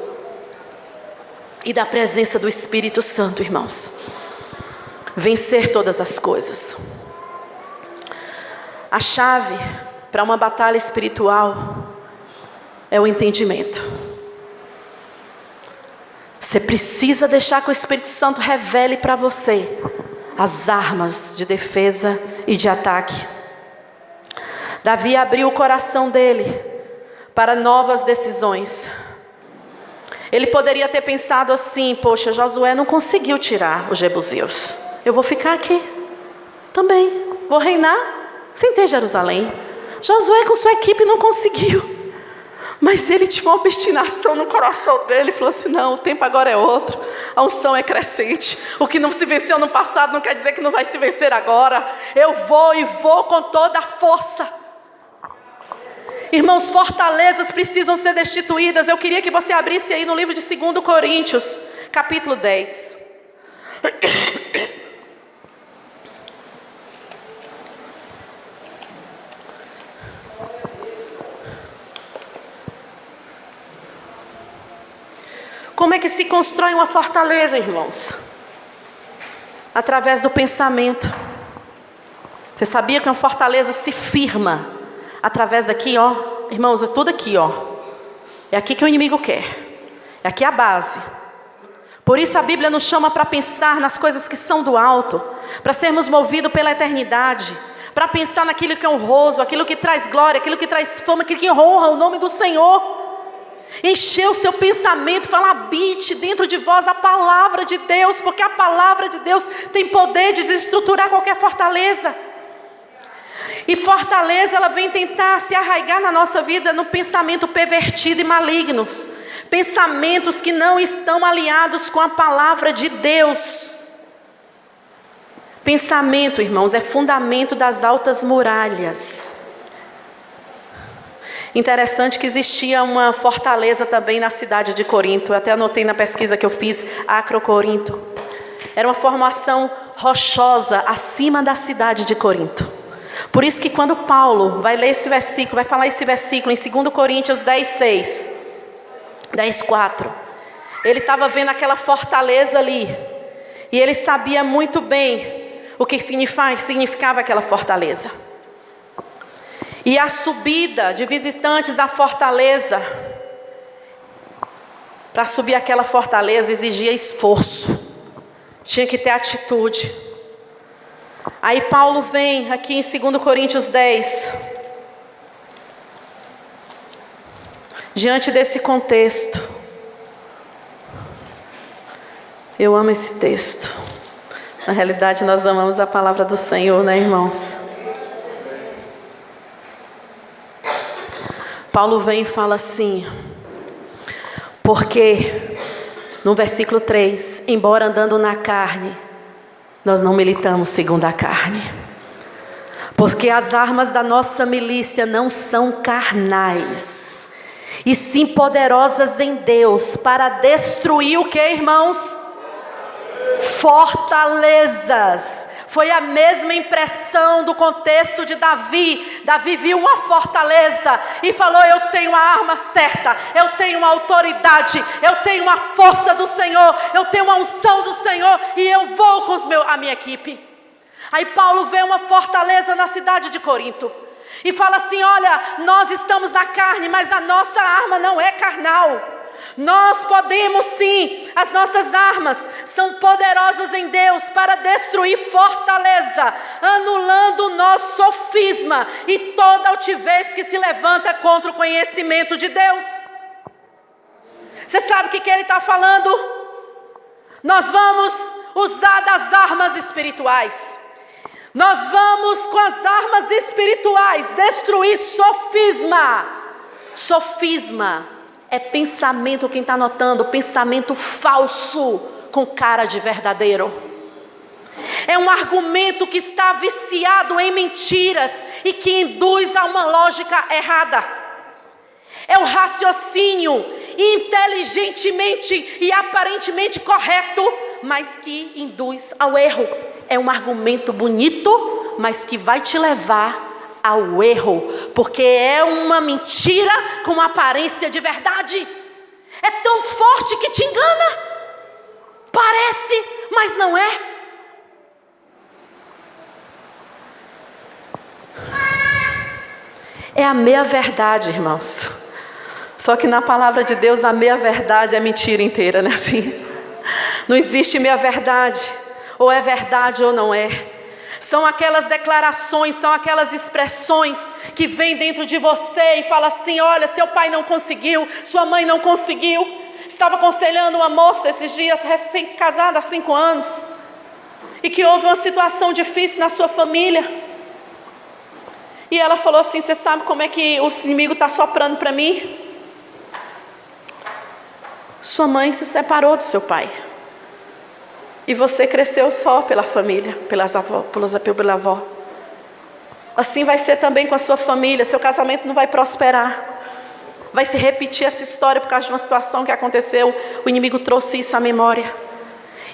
e da presença do Espírito Santo, irmãos, vencer todas as coisas. A chave para uma batalha espiritual é o entendimento. Você precisa deixar que o Espírito Santo revele para você as armas de defesa e de ataque. Davi abriu o coração dele para novas decisões. Ele poderia ter pensado assim: poxa, Josué não conseguiu tirar os jebuseus, eu vou ficar aqui também, vou reinar sem ter Jerusalém. Josué com sua equipe não conseguiu. Mas ele tinha uma obstinação no coração dele, falou assim: não, o tempo agora é outro, a unção é crescente, o que não se venceu no passado não quer dizer que não vai se vencer agora, eu vou e vou com toda a força. Irmãos, fortalezas precisam ser destituídas. Eu queria que você abrisse aí no livro de 2 Coríntios, capítulo 10. Como é que se constrói uma fortaleza, irmãos? Através do pensamento. Você sabia que uma fortaleza se firma através daqui, ó? Irmãos, é tudo aqui, ó. É aqui que o inimigo quer. É aqui a base. Por isso a Bíblia nos chama para pensar nas coisas que são do alto, para sermos movidos pela eternidade, para pensar naquilo que é honroso, aquilo que traz glória, aquilo que traz fama, aquilo que honra o nome do Senhor. Encher o seu pensamento, fala, habite dentro de vós a palavra de Deus, porque a palavra de Deus tem poder de desestruturar qualquer fortaleza. E fortaleza, ela vem tentar se arraigar na nossa vida no pensamento pervertido e malignos. Pensamentos que não estão alinhados com a palavra de Deus. Pensamento, irmãos, é fundamento das altas muralhas. Interessante que existia uma fortaleza também na cidade de Corinto. Eu até anotei na pesquisa que eu fiz, Acrocorinto. Era uma formação rochosa acima da cidade de Corinto. Por isso que quando Paulo vai ler esse versículo, vai falar esse versículo em 2 Coríntios 10:6, 10:4, ele estava vendo aquela fortaleza ali, e ele sabia muito bem o que significava aquela fortaleza. E a subida de visitantes à fortaleza, para subir aquela fortaleza exigia esforço, tinha que ter atitude. Aí Paulo vem aqui em 2 Coríntios 10, diante desse contexto. Eu amo esse texto. Na realidade nós amamos a palavra do Senhor, né, irmãos? Paulo vem e fala assim, porque no versículo 3, embora andando na carne, nós não militamos segundo a carne, porque as armas da nossa milícia não são carnais, e sim poderosas em Deus, para destruir o que, irmãos? Fortalezas. Foi a mesma impressão do contexto de Davi. Davi viu uma fortaleza e falou, eu tenho a arma certa, eu tenho a autoridade, eu tenho a força do Senhor, eu tenho a unção do Senhor, e eu vou com a minha equipe. Aí Paulo vê uma fortaleza na cidade de Corinto e fala assim, olha, nós estamos na carne, mas a nossa arma não é carnal. Nós podemos sim, as nossas armas são poderosas em Deus para destruir fortaleza, anulando o nosso sofisma e toda altivez que se levanta contra o conhecimento de Deus. Você sabe o que ele está falando? Nós vamos usar das armas espirituais. Nós vamos com as armas espirituais destruir sofisma. Sofisma é pensamento, quem está anotando, pensamento falso com cara de verdadeiro. É um argumento que está viciado em mentiras e que induz a uma lógica errada. É o raciocínio inteligentemente e aparentemente correto, mas que induz ao erro. É um argumento bonito, mas que vai te levar ao erro, porque é uma mentira com uma aparência de verdade. É tão forte que te engana. Parece, mas não é. É a meia-verdade, irmãos. Só que na palavra de Deus, a meia-verdade é mentira inteira, né? Assim, não existe meia-verdade. Ou é verdade ou não é. São aquelas declarações, são aquelas expressões que vêm dentro de você e fala assim, olha, seu pai não conseguiu, sua mãe não conseguiu. Estava aconselhando uma moça esses dias, recém-casada há 5 anos, e que houve uma situação difícil na sua família. E ela falou assim, você sabe como é que o inimigo está soprando para mim? Sua mãe se separou do seu pai. E você cresceu só pela família, pela avó. Assim vai ser também com a sua família. Seu casamento não vai prosperar. Vai se repetir essa história por causa de uma situação que aconteceu. O inimigo trouxe isso à memória.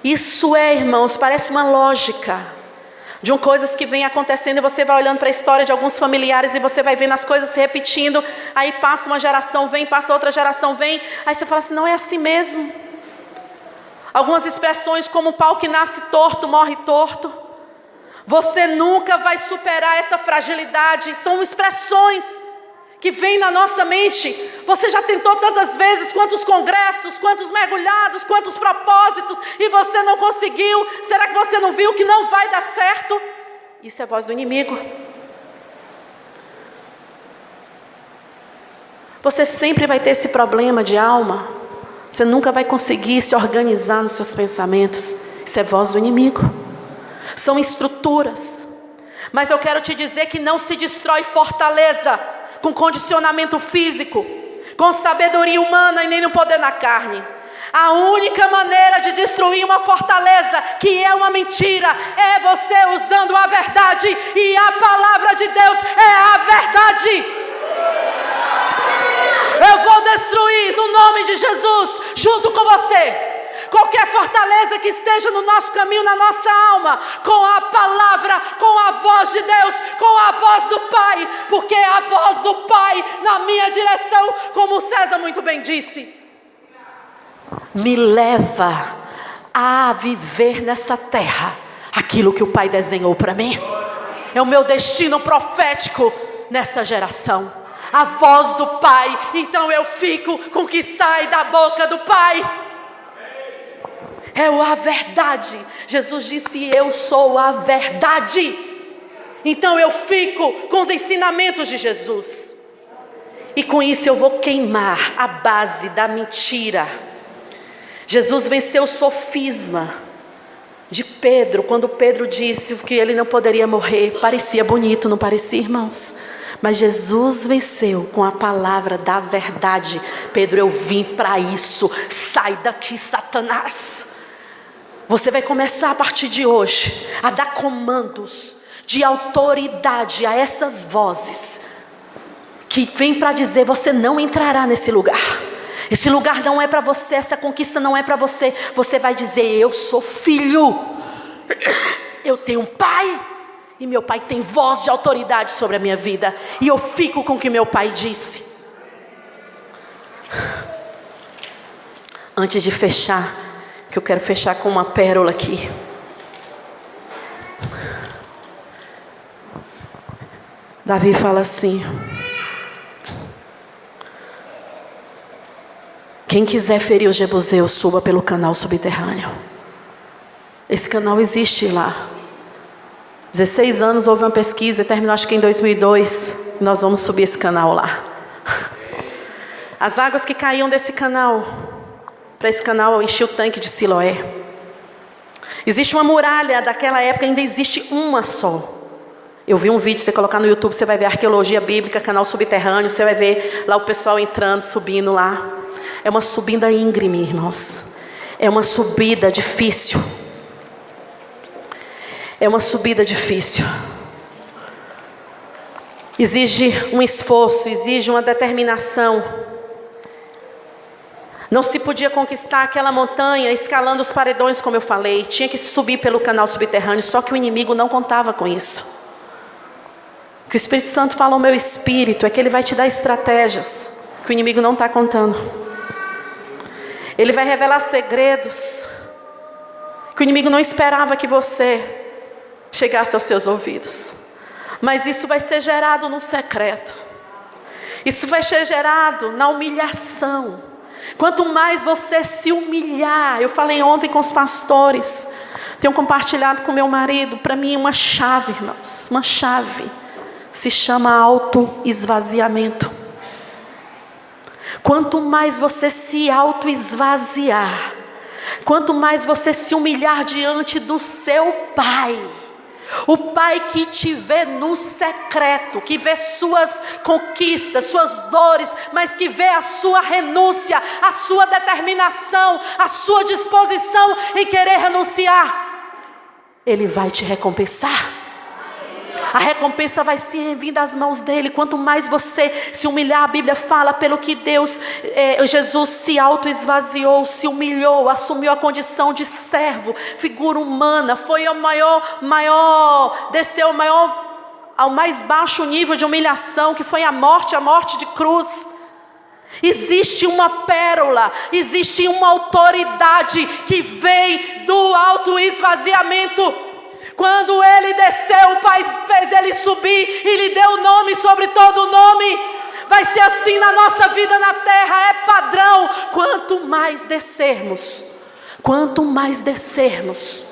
Isso irmãos, parece uma lógica de coisas que vêm acontecendo. E você vai olhando para a história de alguns familiares e você vai vendo as coisas se repetindo. Aí passa uma geração, vem, passa outra geração, vem. Aí você fala assim, não é assim mesmo. Algumas expressões como o pau que nasce torto, morre torto. Você nunca vai superar essa fragilidade. São expressões que vêm na nossa mente. Você já tentou tantas vezes, quantos congressos, quantos mergulhados, quantos propósitos, e você não conseguiu. Será que você não viu que não vai dar certo? Isso é voz do inimigo. Você sempre vai ter esse problema de alma. Você nunca vai conseguir se organizar nos seus pensamentos. Isso é voz do inimigo. São estruturas. Mas eu quero te dizer que não se destrói fortaleza com condicionamento físico, com sabedoria humana e nem no poder na carne. A única maneira de destruir uma fortaleza, que é uma mentira, é você usando a verdade. E a palavra de Deus é a verdade. Eu vou destruir no nome de Jesus, junto com você, qualquer fortaleza que esteja no nosso caminho, na nossa alma, com a palavra, com a voz de Deus, com a voz do Pai, porque é a voz do Pai na minha direção, como César muito bem disse, me leva a viver nessa terra aquilo que o Pai desenhou para mim. É o meu destino profético nessa geração. A voz do Pai, então eu fico com o que sai da boca do Pai. É a verdade. Jesus disse: eu sou a verdade. Então eu fico com os ensinamentos de Jesus. E com isso eu vou queimar a base da mentira. Jesus venceu o sofisma de Pedro, quando Pedro disse que ele não poderia morrer. Parecia bonito, não parecia, irmãos? Mas Jesus venceu com a palavra da verdade. Pedro, eu vim para isso. Sai daqui, Satanás. Você vai começar a partir de hoje a dar comandos de autoridade a essas vozes que vêm para dizer: você não entrará nesse lugar. Esse lugar não é para você, essa conquista não é para você. Você vai dizer: eu sou filho, eu tenho um pai, e meu pai tem voz de autoridade sobre a minha vida, e eu fico com o que meu pai disse. Antes de fechar, que eu quero fechar com uma pérola aqui. Davi fala assim: quem quiser ferir os jebuseus, suba pelo canal subterrâneo. Esse canal existe lá. 16 anos houve uma pesquisa e terminou acho que em 2002. Nós vamos subir esse canal lá. As águas que caíam desse canal, para esse canal eu enchi o tanque de Siloé. Existe uma muralha daquela época, ainda existe uma só. Eu vi um vídeo, você colocar no YouTube, você vai ver arqueologia bíblica, canal subterrâneo, você vai ver lá o pessoal entrando, subindo lá. É uma subida íngreme, irmãos. É uma subida difícil. É uma subida difícil. Exige um esforço, exige uma determinação. Não se podia conquistar aquela montanha escalando os paredões, como eu falei. Tinha que subir pelo canal subterrâneo, só que o inimigo não contava com isso. O que o Espírito Santo fala ao meu espírito é que ele vai te dar estratégias que o inimigo não está contando. Ele vai revelar segredos que o inimigo não esperava que você chegasse aos seus ouvidos. Mas isso vai ser gerado no secreto. Isso vai ser gerado na humilhação. Quanto mais você se humilhar, eu falei ontem com os pastores, tenho compartilhado com meu marido, para mim uma chave, irmãos, uma chave, se chama autoesvaziamento. Quanto mais você se autoesvaziar, quanto mais você se humilhar diante do seu Pai, o Pai que te vê no secreto, que vê suas conquistas, suas dores, mas que vê a sua renúncia, a sua determinação, a sua disposição em querer renunciar, Ele vai te recompensar. A recompensa vai ser vir das mãos dele. Quanto mais você se humilhar, a Bíblia fala, pelo que Jesus se auto-esvaziou, se humilhou, assumiu a condição de servo, figura humana, foi ao desceu ao mais baixo nível de humilhação, que foi a morte de cruz. Existe uma pérola, existe uma autoridade que vem do alto esvaziamento. Quando ele desceu, o Pai fez ele subir e lhe deu nome sobre todo nome. Vai ser assim na nossa vida na terra, é padrão. Quanto mais descermos,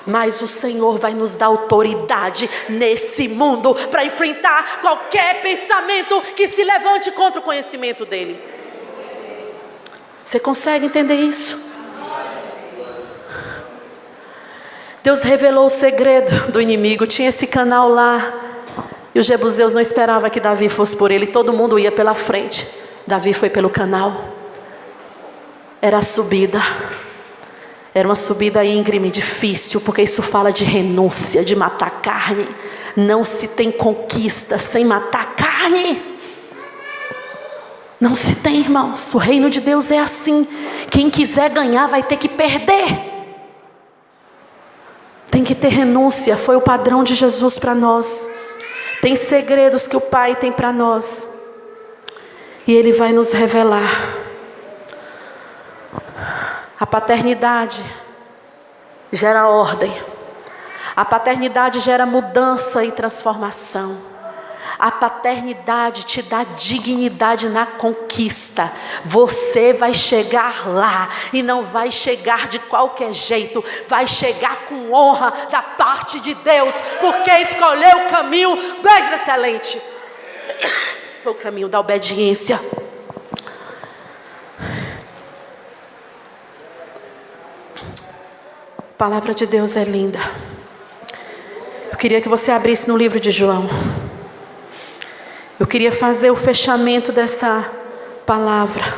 mas o Senhor vai nos dar autoridade nesse mundo para enfrentar qualquer pensamento que se levante contra o conhecimento dEle. Você consegue entender isso? Deus revelou o segredo do inimigo. Tinha esse canal lá, e os jebuseus não esperavam que Davi fosse por ele. Todo mundo ia pela frente, Davi foi pelo canal. Era a subida. Era uma subida íngreme, difícil, porque isso fala de renúncia, de matar carne. Não se tem conquista sem matar carne. Não se tem, irmãos. O reino de Deus é assim. Quem quiser ganhar vai ter que perder. Tem que ter renúncia. Foi o padrão de Jesus para nós. Tem segredos que o Pai tem para nós. E Ele vai nos revelar. A paternidade gera ordem. A paternidade gera mudança e transformação. A paternidade te dá dignidade na conquista. Você vai chegar lá e não vai chegar de qualquer jeito. Vai chegar com honra da parte de Deus, porque escolheu o caminho mais excelente. Foi o caminho da obediência. A palavra de Deus é linda. Eu queria que você abrisse no livro de João. Eu queria fazer o fechamento dessa palavra.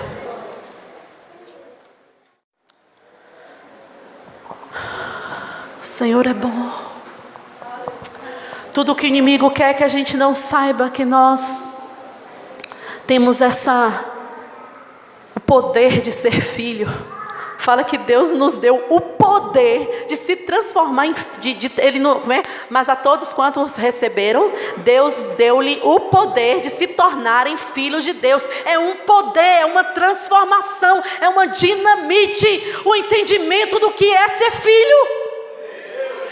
O Senhor é bom. Tudo o que o inimigo quer é que a gente não saiba que nós temos o poder de ser filho. Fala que Deus nos deu o poder de se transformar em ele não, mas a todos quantos receberam, Deus deu-lhe o poder de se tornarem filhos de Deus. É um poder, é uma transformação, é uma dinamite, o entendimento do que é ser filho.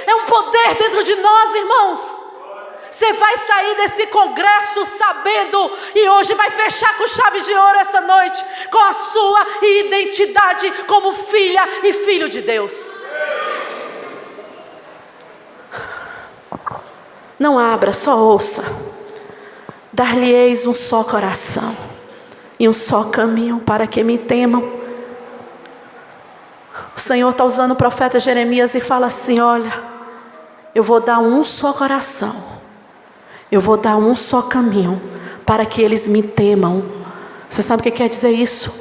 É um poder dentro de nós, irmãos. Você vai sair desse congresso sabendo, e hoje vai fechar com chave de ouro essa noite, com a sua identidade como filha e filho de Deus. Não abra, só ouça. Dar-lhe-eis um só coração e um só caminho para que me temam. O Senhor está usando o profeta Jeremias e fala assim: olha, eu vou dar um só coração. Eu vou dar um só caminho para que eles me temam. Você sabe o que quer dizer isso?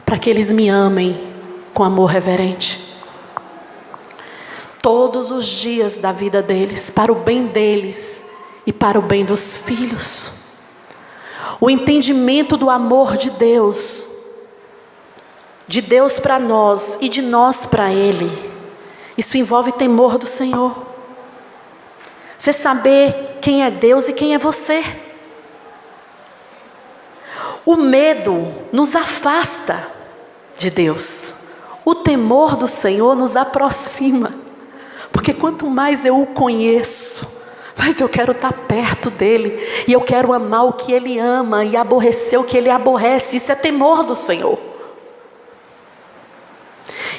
Para que eles me amem com amor reverente. Todos os dias da vida deles, para o bem deles e para o bem dos filhos. O entendimento do amor de Deus para nós e de nós para Ele. Isso envolve temor do Senhor. Você saber quem é Deus e quem é você. O medo nos afasta de Deus. O temor do Senhor nos aproxima. Porque quanto mais eu o conheço, mais eu quero estar perto dEle. E eu quero amar o que Ele ama e aborrecer o que Ele aborrece. Isso é temor do Senhor.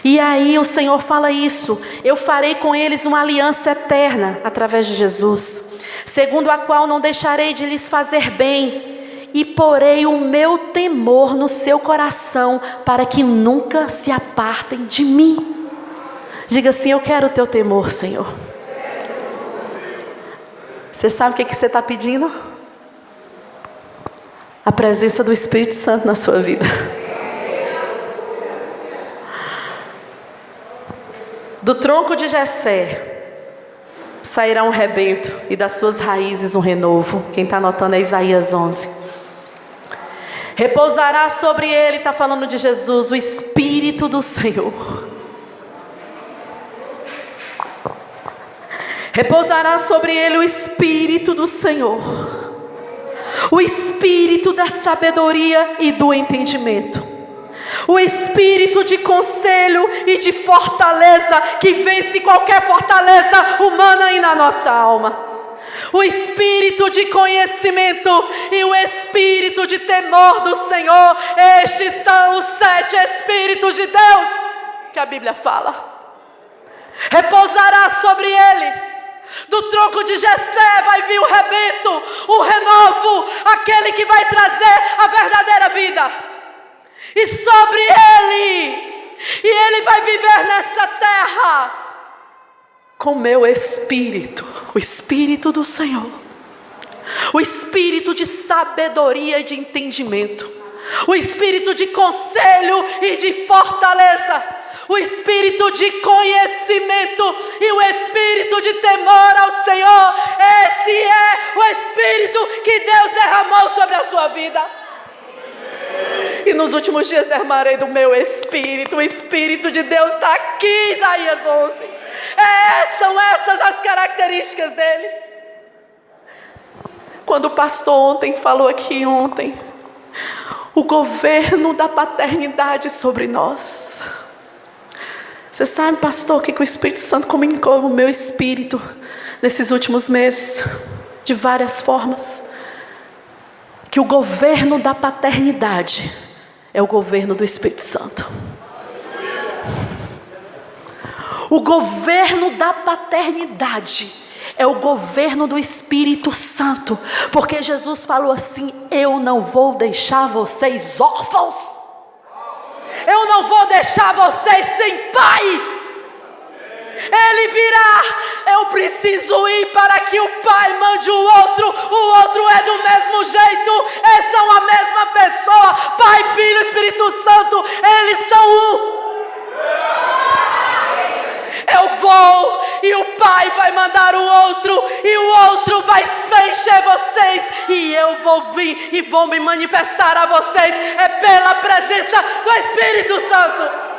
E aí o Senhor fala isso: eu farei com eles uma aliança eterna através de Jesus, segundo a qual não deixarei de lhes fazer bem, e porei o meu temor no seu coração, para que nunca se apartem de mim. Diga assim: eu quero o teu temor, Senhor. Você sabe o que você está pedindo? A presença do Espírito Santo na sua vida. Do tronco de Jessé sairá um rebento, e das suas raízes um renovo. Quem está anotando é Isaías 11. Repousará sobre ele, está falando de Jesus, o Espírito do Senhor. Repousará sobre ele o Espírito do Senhor, o espírito da sabedoria e do entendimento, o espírito de conselho e de fortaleza, que vence qualquer fortaleza humana aí na nossa alma, o espírito de conhecimento e o espírito de temor do Senhor. Estes são os 7 espíritos de Deus que a Bíblia fala. Repousará sobre ele. Do tronco de Jessé vai vir o rebento, o renovo, aquele que vai trazer a verdadeira vida. E sobre ele, e ele vai viver nessa terra com meu espírito, o espírito do Senhor, o espírito de sabedoria e de entendimento, o espírito de conselho e de fortaleza, o espírito de conhecimento e o espírito de temor ao Senhor. Esse é o espírito que Deus derramou sobre a sua vida. E nos últimos dias derramarei do meu espírito. O espírito de Deus está aqui, Isaías 11. São essas as características dele. Quando o pastor ontem falou aqui o governo da paternidade sobre nós. Você sabe, pastor, o que o Espírito Santo comunicou no meu espírito nesses últimos meses? De várias formas. Que o governo da paternidade é o governo do Espírito Santo. O governo da paternidade é o governo do Espírito Santo. Porque Jesus falou assim: eu não vou deixar vocês órfãos. Eu não vou deixar vocês sem pai. Ele virá. Eu preciso ir para que o pai mande o outro é do mesmo jeito. Eles são a mesma pessoa. Pai, Filho, Espírito Santo, eles são um. Eu vou e o pai vai mandar o outro, e o outro vai encher vocês, e eu vou vir e vou me manifestar a vocês. É pela presença do Espírito Santo.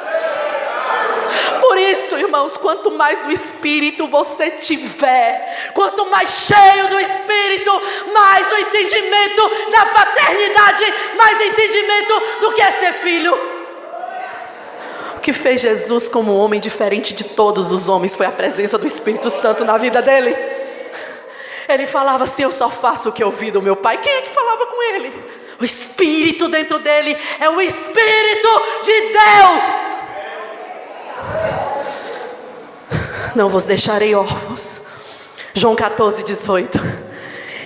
Por isso, irmãos, quanto mais do Espírito você tiver, quanto mais cheio do Espírito, mais o entendimento da paternidade, mais entendimento do que é ser filho. O que fez Jesus como um homem diferente de todos os homens foi a presença do Espírito Santo na vida dele. Ele falava assim: eu só faço o que eu ouvi do meu pai. Quem é que falava com ele? O Espírito dentro dele é o Espírito de Deus. Não vos deixarei órfãos. João 14:18.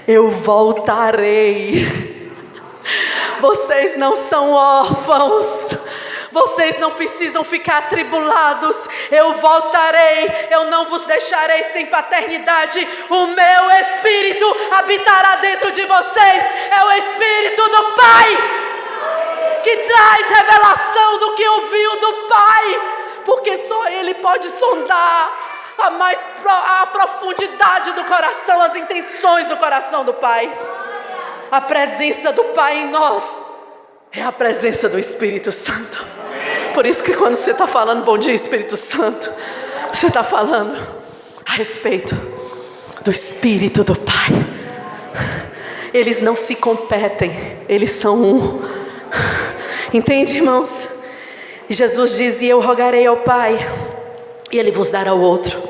Eu voltarei. Vocês não são órfãos. Vocês não precisam ficar atribulados. Eu voltarei. Eu não vos deixarei sem paternidade. O meu Espírito habitará dentro de vocês. É o Espírito do Pai que traz revelação do que ouviu do Pai. Porque só Ele pode sondar a profundidade do coração, as intenções do coração do Pai. A presença do Pai em nós é a presença do Espírito Santo. Por isso que quando você está falando bom dia Espírito Santo, você está falando a respeito do Espírito do Pai. Eles não se competem, eles são um. Entende, irmãos? E Jesus diz: e eu rogarei ao Pai, e Ele vos dará o outro,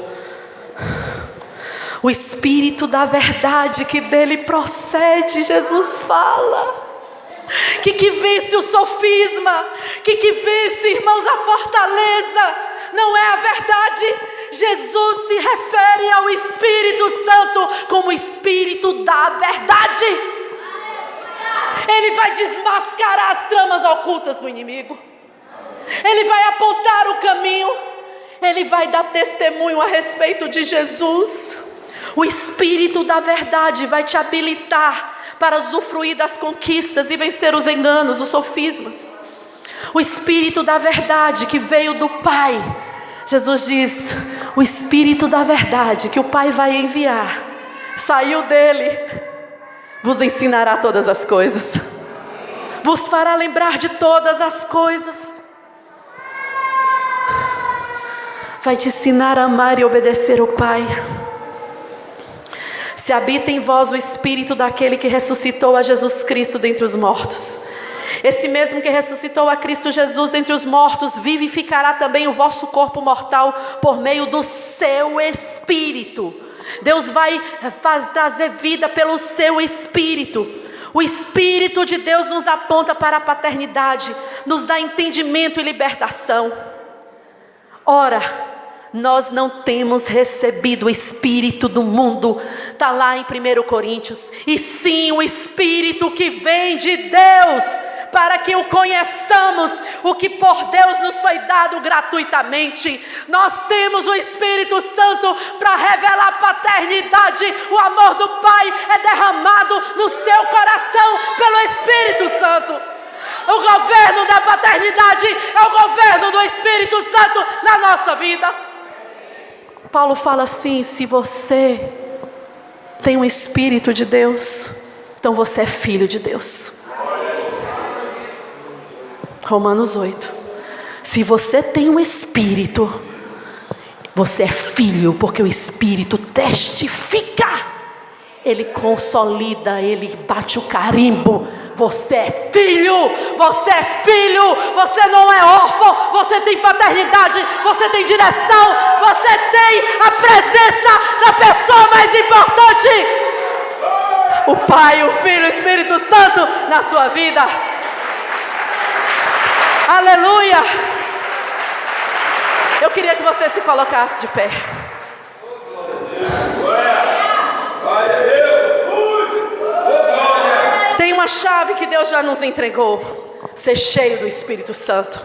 o Espírito da verdade que dele procede. Jesus fala que vence o sofisma, que vence, irmãos, a fortaleza, não é a verdade. Jesus se refere ao Espírito Santo como Espírito da verdade. Ele vai desmascarar as tramas ocultas do inimigo. Ele vai apontar o caminho. Ele vai dar testemunho a respeito de Jesus. O Espírito da verdade vai te habilitar para usufruir das conquistas e vencer os enganos, os sofismas. O Espírito da verdade que veio do Pai. Jesus diz: o Espírito da verdade que o Pai vai enviar saiu dele, vos ensinará todas as coisas, vos fará lembrar de todas as coisas, vai te ensinar a amar e obedecer o Pai. Se habita em vós o Espírito daquele que ressuscitou a Jesus Cristo dentre os mortos, esse mesmo que ressuscitou a Cristo Jesus dentre os mortos, vivificará também o vosso corpo mortal por meio do seu Espírito. Deus vai trazer vida pelo seu Espírito. O Espírito de Deus nos aponta para a paternidade, nos dá entendimento e libertação. Ora, nós não temos recebido o Espírito do mundo, está lá em 1 Coríntios, e sim o Espírito que vem de Deus, para que o conheçamos, o que por Deus nos foi dado gratuitamente. Nós temos o Espírito Santo para revelar a paternidade. O amor do Pai é derramado no seu coração pelo Espírito Santo. O governo da paternidade é o governo do Espírito Santo na nossa vida. Paulo fala assim: se você tem o Espírito de Deus, então você é filho de Deus. Romanos 8. Se você tem o Espírito, você é filho, porque o Espírito testifica, ele consolida, ele bate o carimbo. Você é filho, você é filho, você não é órfão, você tem paternidade, você tem direção, você tem a presença da pessoa mais importante, o Pai, o Filho e o Espírito Santo na sua vida. Aleluia! Eu queria que você se colocasse de pé. Tem uma chave que Deus já nos entregou: ser cheio do Espírito Santo.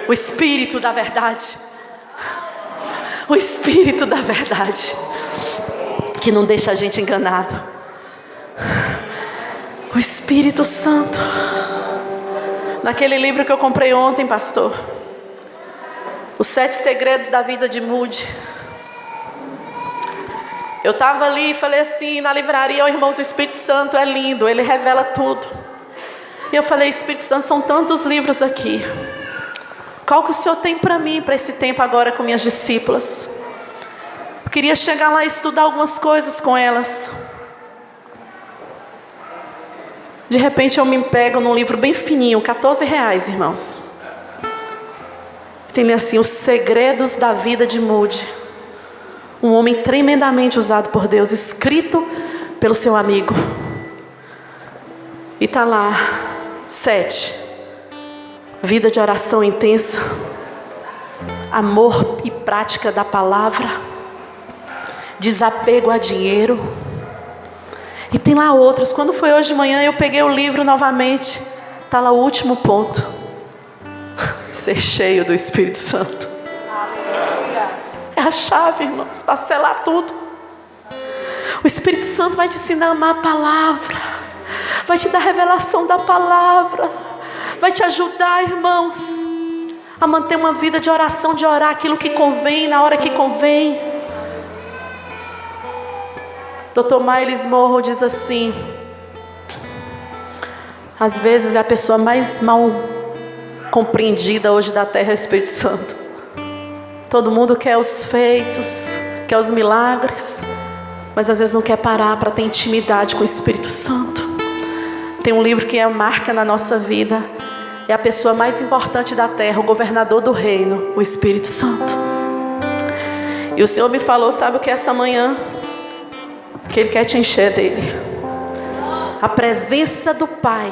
O Espírito da verdade. O Espírito da verdade, que não deixa a gente enganado. O Espírito Santo. Naquele livro que eu comprei ontem, pastor, Os 7 Segredos da Vida de Moody, eu estava ali e falei assim, na livraria: oh, irmãos, o Espírito Santo é lindo, ele revela tudo. E eu falei: Espírito Santo, são tantos livros aqui, qual que o Senhor tem para mim, para esse tempo agora com minhas discípulas? Eu queria chegar lá e estudar algumas coisas com elas. De repente eu me pego num livro bem fininho, R$14, irmãos. Tem assim: Os Segredos da Vida de Moody. Um homem tremendamente usado por Deus, escrito pelo seu amigo. E está lá: 7. Vida de oração intensa, amor e prática da palavra, desapego a dinheiro. E tem lá outros. Quando foi hoje de manhã, eu peguei o livro novamente. Está lá o último ponto: ser cheio do Espírito Santo. É a chave, irmãos, para selar tudo. O Espírito Santo vai te ensinar a amar a palavra, vai te dar revelação da palavra, vai te ajudar, irmãos, a manter uma vida de oração, de orar aquilo que convém, na hora que convém. Dr. Miles Monroe diz assim: às vezes a pessoa mais mal compreendida hoje da terra é o Espírito Santo. Todo mundo quer os feitos, quer os milagres, mas às vezes não quer parar para ter intimidade com o Espírito Santo. Tem um livro que marca na nossa vida: é a pessoa mais importante da terra, o governador do reino, o Espírito Santo. E o Senhor me falou, sabe o que é essa manhã? Que Ele quer te encher dele. A presença do Pai,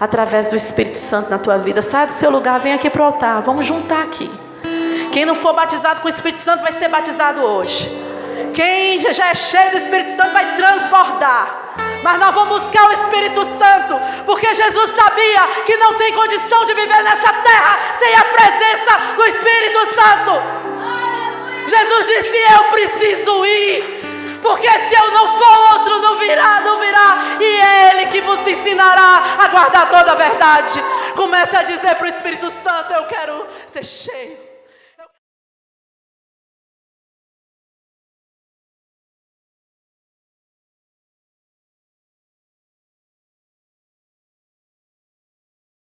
através do Espírito Santo na tua vida. Sai do seu lugar, vem aqui para o altar, vamos juntar aqui. Quem não for batizado com o Espírito Santo vai ser batizado hoje. Quem já é cheio do Espírito Santo vai transbordar. Mas nós vamos buscar o Espírito Santo, porque Jesus sabia que não tem condição de viver nessa terra sem a presença do Espírito Santo. Jesus disse: eu preciso ir, porque se eu não for, outro não virá, e é Ele que vos ensinará a guardar toda a verdade. Comece a dizer para o Espírito Santo: eu quero ser cheio.